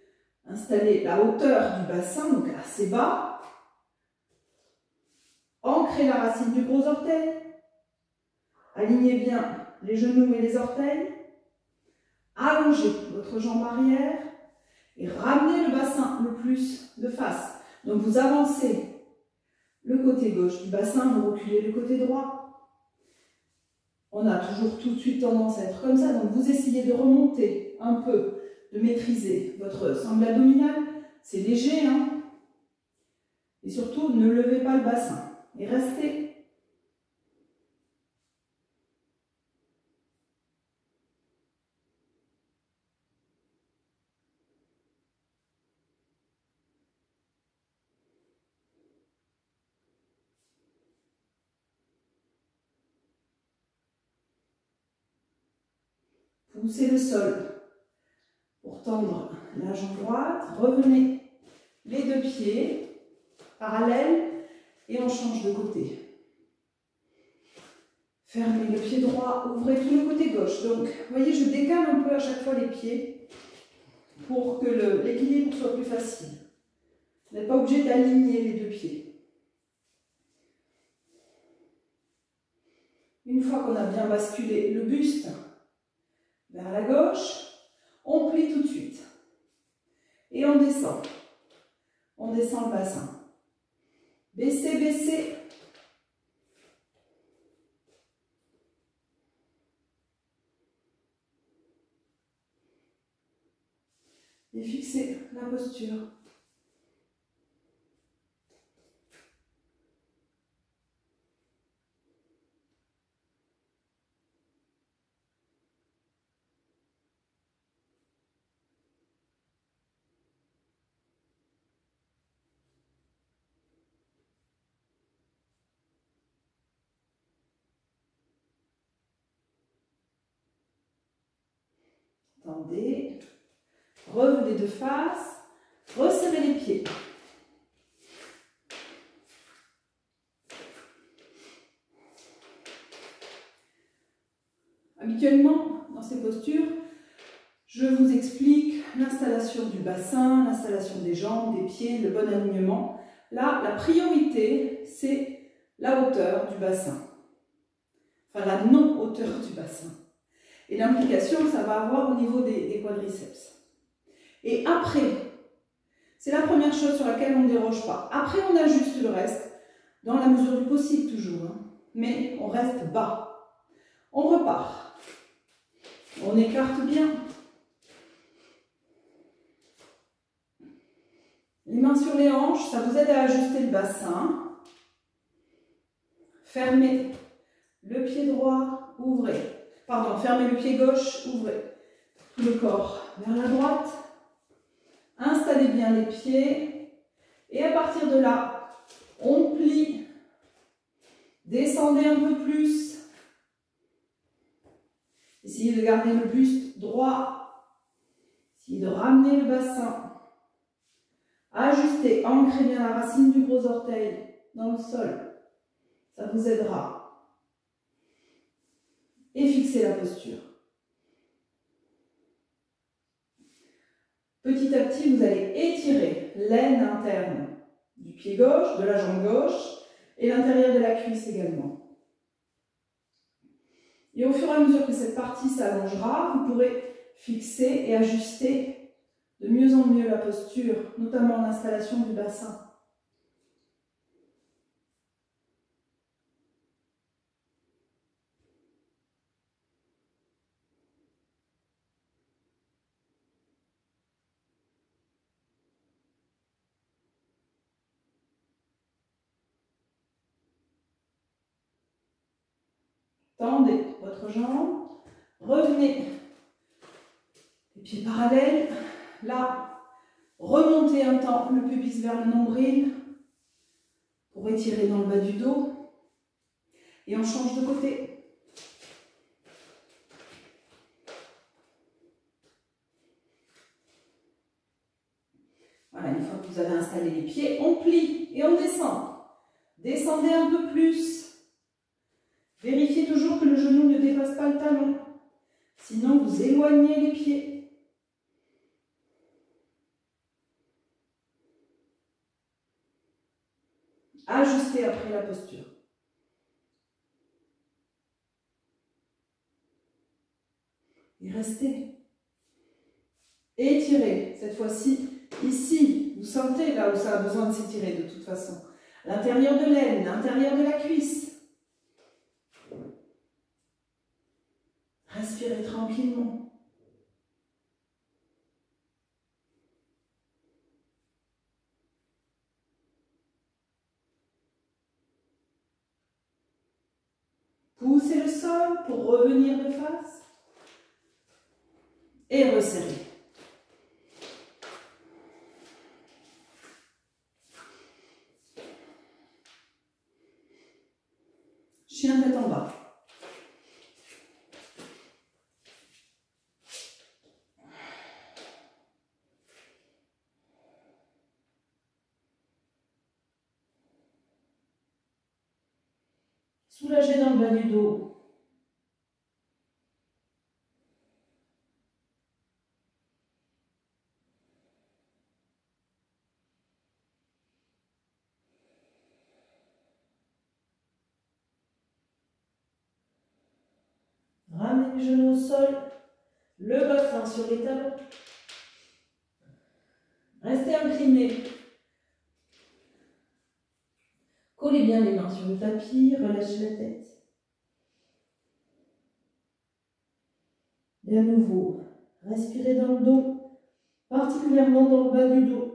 installé la hauteur du bassin, donc assez bas, ancrez la racine du gros orteil. Alignez bien les genoux et les orteils. Allongez votre jambe arrière et ramenez le bassin le plus de face. Donc vous avancez le côté gauche du bassin, vous reculez le côté droit. On a toujours tout de suite tendance à être comme ça, donc vous essayez de remonter un peu, de maîtriser votre sangle abdominale. C'est léger, hein? Et surtout, ne levez pas le bassin et restez. Poussez le sol pour tendre la jambe droite. Revenez les deux pieds parallèles et on change de côté. Fermez le pied droit, ouvrez tout le côté gauche. Donc, vous voyez, je décale un peu à chaque fois les pieds pour que l'équilibre soit plus facile. Vous n'êtes pas obligé d'aligner les deux pieds. Une fois qu'on a bien basculé le buste vers la gauche, on plie tout de suite. Et on descend. On descend le bassin. Baissez, baissez. Et fixez la posture. Tendez, revenez de face, resserrez les pieds. Habituellement, dans ces postures, je vous explique l'installation du bassin, l'installation des jambes, des pieds, le bon alignement. Là, la priorité, c'est la hauteur du bassin. Enfin, la non-hauteur du bassin. Et l'implication que ça va avoir au niveau des quadriceps. Et après, c'est la première chose sur laquelle on ne déroge pas. Après, on ajuste le reste, dans la mesure du possible toujours. Hein. Mais on reste bas. On repart. On écarte bien. Les mains sur les hanches, ça vous aide à ajuster le bassin. Fermez le pied droit, ouvrez. Pardon, fermez le pied gauche, ouvrez tout le corps vers la droite. Installez bien les pieds. Et à partir de là, on plie. Descendez un peu plus. Essayez de garder le buste droit. Essayez de ramener le bassin. Ajustez, ancrez bien la racine du gros orteil dans le sol. Ça vous aidera. Et fixez la posture. Petit à petit, vous allez étirer l'aine interne du pied gauche, de la jambe gauche et l'intérieur de la cuisse également. Et au fur et à mesure que cette partie s'allongera, vous pourrez fixer et ajuster de mieux en mieux la posture, notamment l'installation du bassin. Tendez votre jambe, revenez les pieds parallèles, là, remontez un temps le pubis vers le nombril pour étirer dans le bas du dos et on change de côté. Voilà, une fois que vous avez installé les pieds, on plie et on descend. Descendez un peu plus. Vérifiez toujours que le genou ne dépasse pas le talon. Sinon, vous éloignez les pieds. Ajustez après la posture. Et restez. Étirez. Cette fois-ci, ici, vous sentez là où ça a besoin de s'étirer de toute façon. L'intérieur de l'aine, l'intérieur de la cuisse. Respirez tranquillement. Poussez le sol pour revenir de face. Et resserrez. Chien tête en bas. Soulagez dans le bas du dos. Ramenez les genoux au sol, le bassin sur les talons. Restez incliné. Collez bien les mains sur le tapis, relâchez la tête. Et à nouveau, respirez dans le dos, particulièrement dans le bas du dos.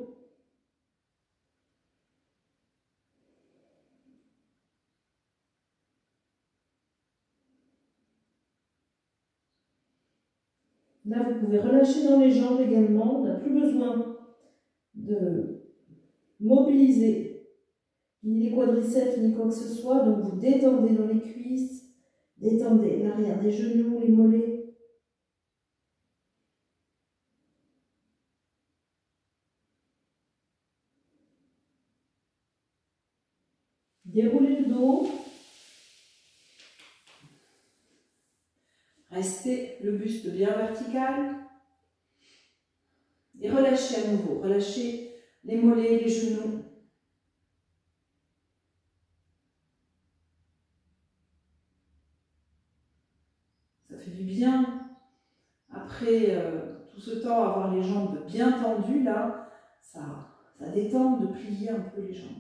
Là, vous pouvez relâcher dans les jambes également. On n'a plus besoin de mobiliser ni les quadriceps ni quoi que ce soit. Donc, vous détendez dans les cuisses, détendez l'arrière des genoux, les mollets. Déroulez le dos. Restez le buste bien vertical. Et relâchez à nouveau. Relâchez les mollets, les genoux. Ça fait du bien. Après tout ce temps, avoir les jambes bien tendues, là, ça détend de plier un peu les jambes.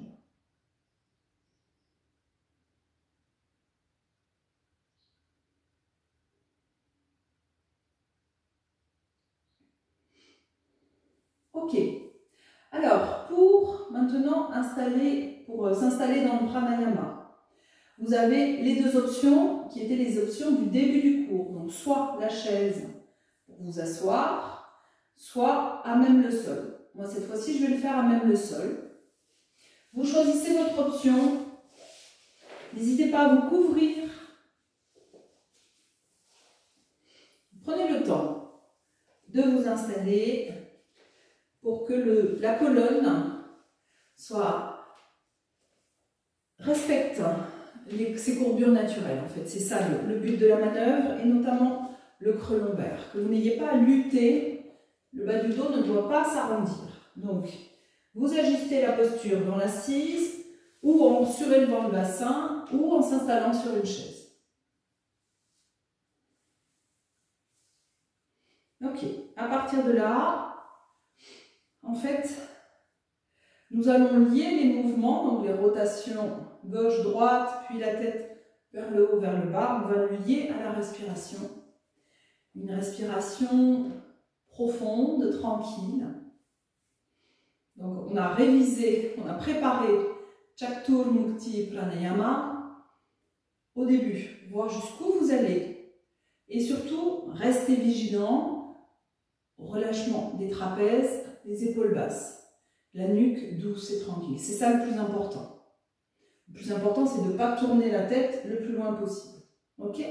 Ok. Alors, pour maintenant s'installer dans le pranayama, vous avez les deux options qui étaient les options du début du cours. Donc, soit la chaise pour vous asseoir, soit à même le sol. Moi, cette fois-ci, je vais le faire à même le sol. Vous choisissez votre option. N'hésitez pas à vous couvrir. Prenez le temps de vous installer pour que la colonne respecte ses courbures naturelles. En fait, c'est ça le but de la manœuvre, et notamment le creux lombaire. Que vous n'ayez pas à lutter, le bas du dos ne doit pas s'arrondir. Donc, vous ajustez la posture dans l'assise, ou en surélevant le bassin, ou en s'installant sur une chaise. Ok. Ok, à partir de là, en fait, nous allons lier les mouvements, donc les rotations gauche-droite, puis la tête vers le haut, vers le bas. On va le lier à la respiration. Une respiration profonde, tranquille. Donc on a révisé, on a préparé Chaktur Mukti Pranayama au début, voir jusqu'où vous allez. Et surtout, restez vigilant au relâchement des trapèzes, des épaules basses, la nuque douce et tranquille. C'est ça le plus important. Le plus important, c'est de ne pas tourner la tête le plus loin possible. Ok?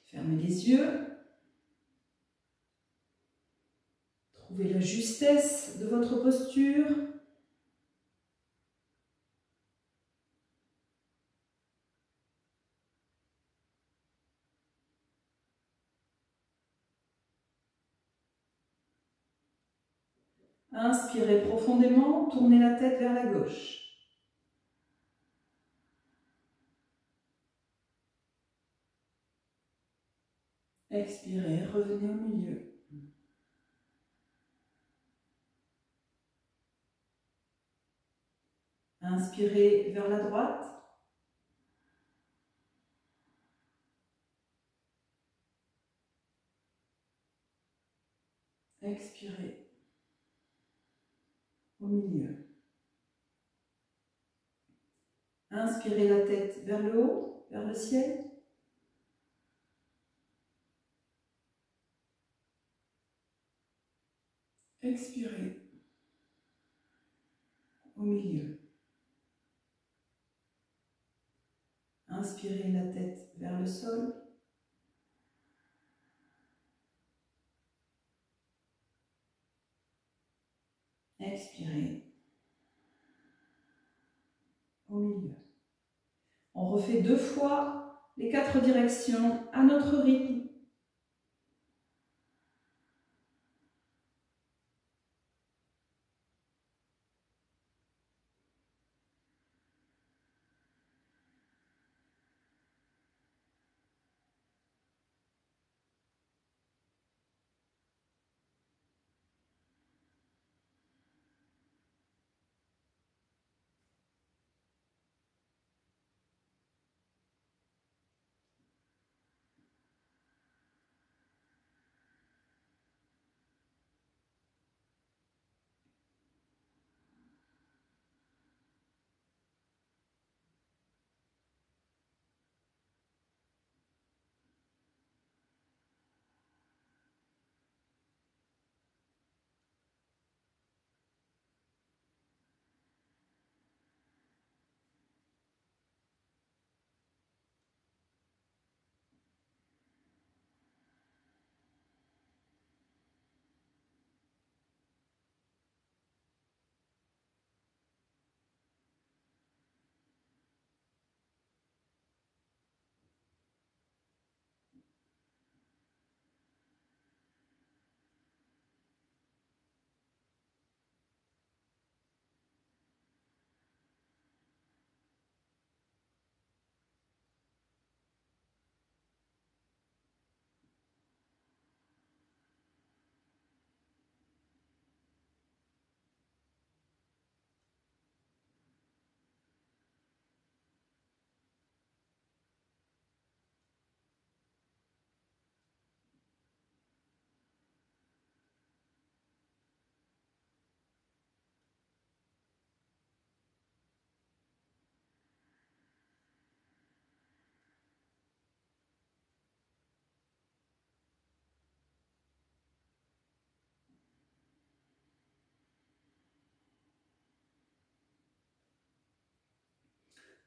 Fermez les yeux. Trouvez la justesse de votre posture. Inspirez profondément, tournez la tête vers la gauche. Expirez, revenez au milieu. Inspirez vers la droite. Expirez au milieu. Inspirez la tête vers le haut, vers le ciel. Expirez au milieu. Inspirez la tête vers le sol. Expirez au milieu. On refait 2 fois les 4 directions à notre rythme.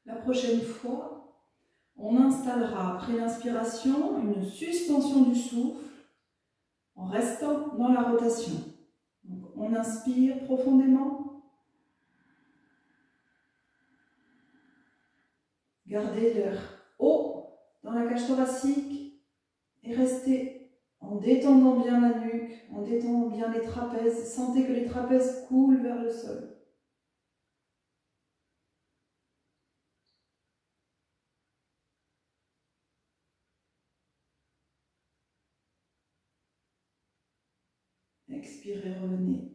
La prochaine fois, on installera après l'inspiration une suspension du souffle en restant dans la rotation. Donc, on inspire profondément. Gardez l'air haut dans la cage thoracique et restez en détendant bien la nuque, en détendant bien les trapèzes. Sentez que les trapèzes coulent vers le sol. Expirez, revenez.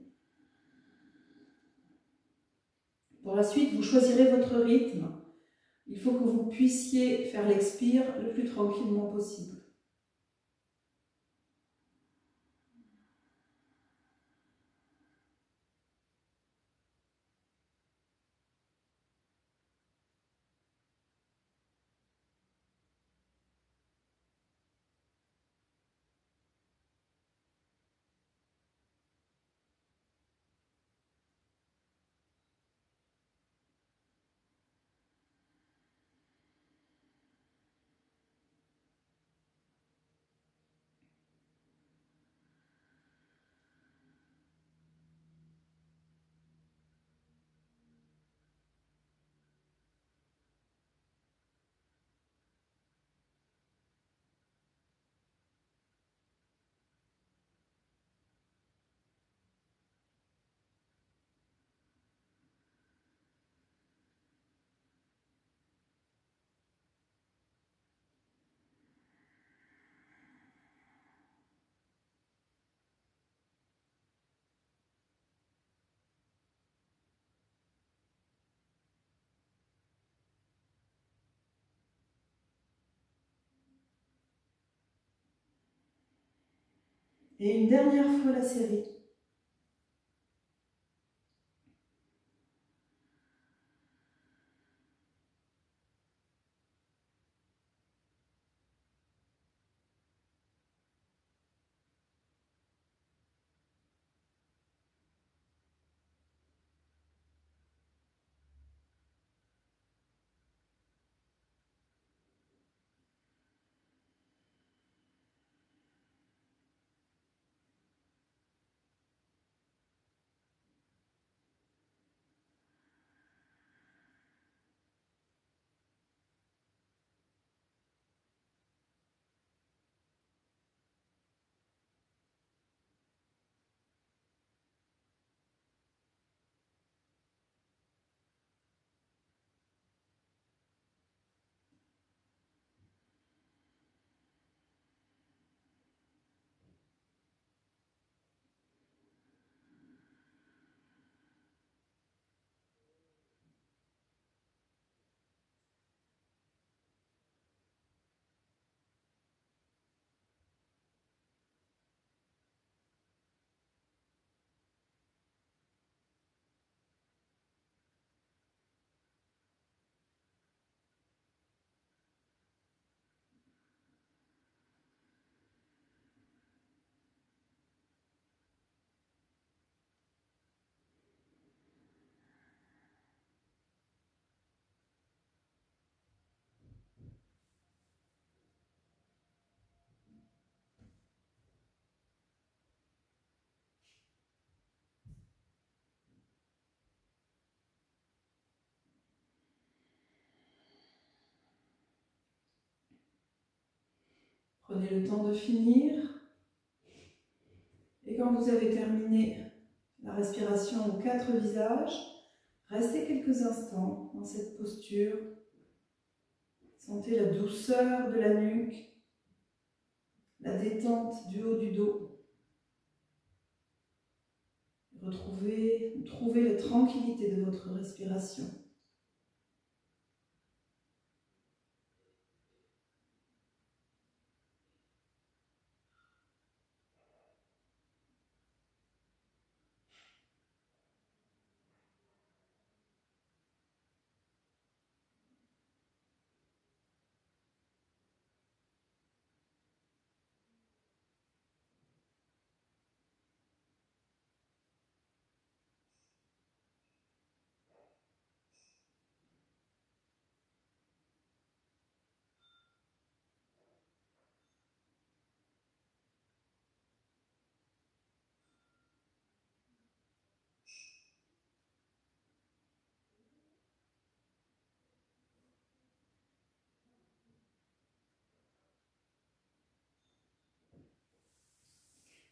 Pour la suite, vous choisirez votre rythme. Il faut que vous puissiez faire l'expire le plus tranquillement possible. Et une dernière fois la série. Prenez le temps de finir. Et quand vous avez terminé la respiration aux 4 visages, restez quelques instants dans cette posture. Sentez la douceur de la nuque, la détente du haut du dos. Trouvez la tranquillité de votre respiration.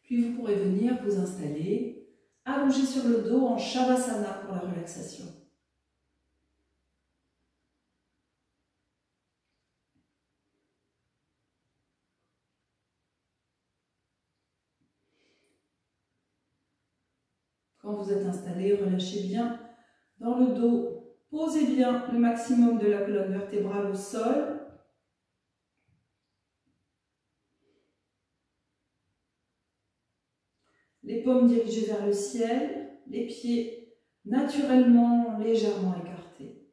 Puis vous pourrez venir vous installer, allongé sur le dos en Shavasana pour la relaxation. Quand vous êtes installé, relâchez bien dans le dos. Posez bien le maximum de la colonne vertébrale au sol. Les paumes dirigées vers le ciel, les pieds naturellement légèrement écartés.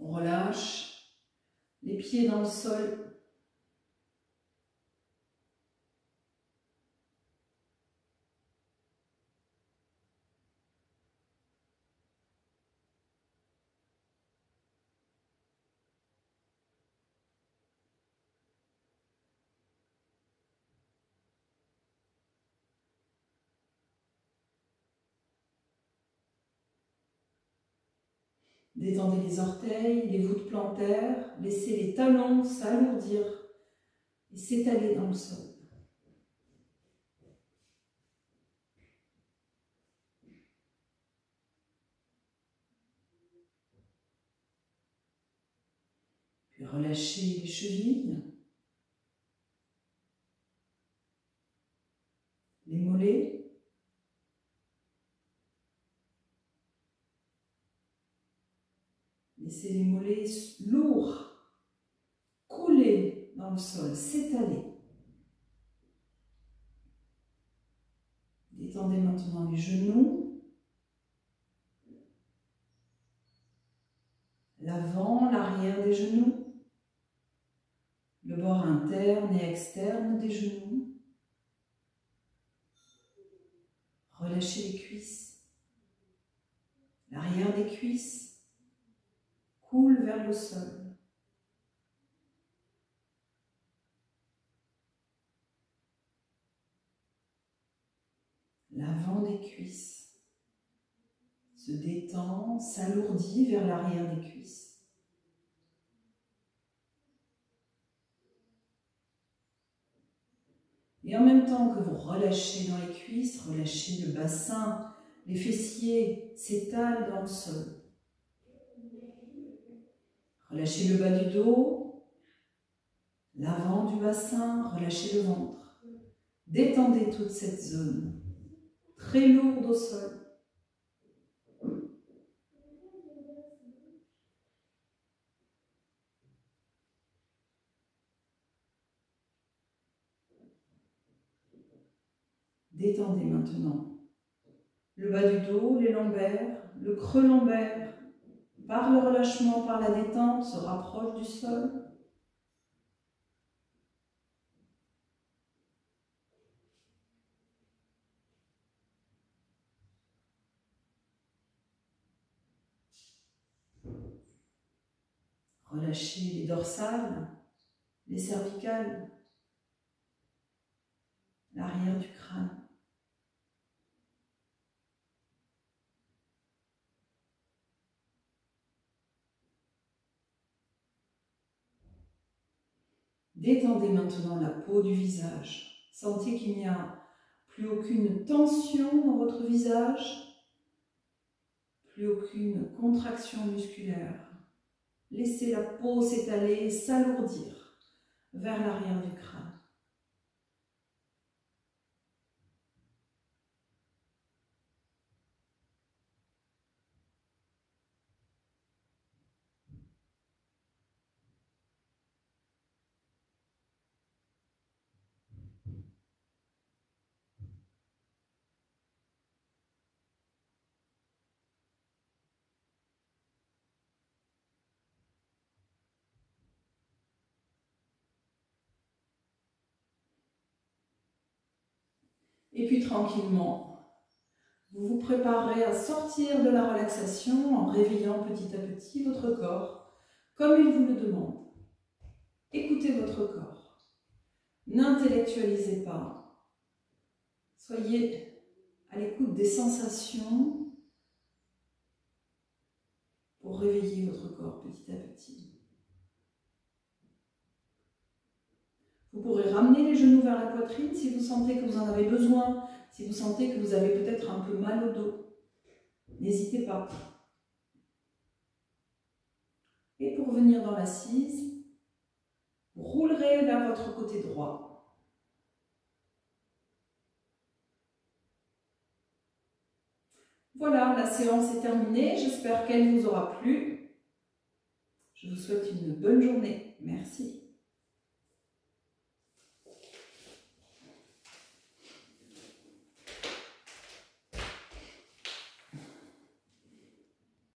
On relâche les pieds dans le sol. Détendez les orteils, les voûtes plantaires, laissez les talons s'alourdir et s'étaler dans le sol. Puis relâchez les chevilles, les mollets. Laissez les mollets lourds couler dans le sol, s'étaler. Détendez maintenant les genoux, l'avant, l'arrière des genoux, le bord interne et externe des genoux. Relâchez les cuisses, l'arrière des cuisses coule vers le sol. L'avant des cuisses se détend, s'alourdit vers l'arrière des cuisses. Et en même temps que vous relâchez dans les cuisses, relâchez le bassin, les fessiers s'étalent dans le sol. Relâchez le bas du dos, l'avant du bassin, relâchez le ventre. Détendez toute cette zone, très lourde au sol. Détendez maintenant le bas du dos, les lombaires, le creux lombaire. Par le relâchement, par la détente, se rapproche du sol. Relâchez les dorsales, les cervicales, l'arrière du crâne. Détendez maintenant la peau du visage. Sentez qu'il n'y a plus aucune tension dans votre visage, plus aucune contraction musculaire. Laissez la peau s'étaler, s'alourdir vers l'arrière du crâne. Et puis tranquillement, vous vous préparez à sortir de la relaxation en réveillant petit à petit votre corps comme il vous le demande. Écoutez votre corps. N'intellectualisez pas. Soyez à l'écoute des sensations pour réveiller votre corps petit à petit. Vous pourrez ramener les genoux vers la poitrine si vous sentez que vous en avez besoin, si vous sentez que vous avez peut-être un peu mal au dos. N'hésitez pas. Et pour revenir dans l'assise, roulerez vers votre côté droit. Voilà, la séance est terminée. J'espère qu'elle vous aura plu. Je vous souhaite une bonne journée. Merci.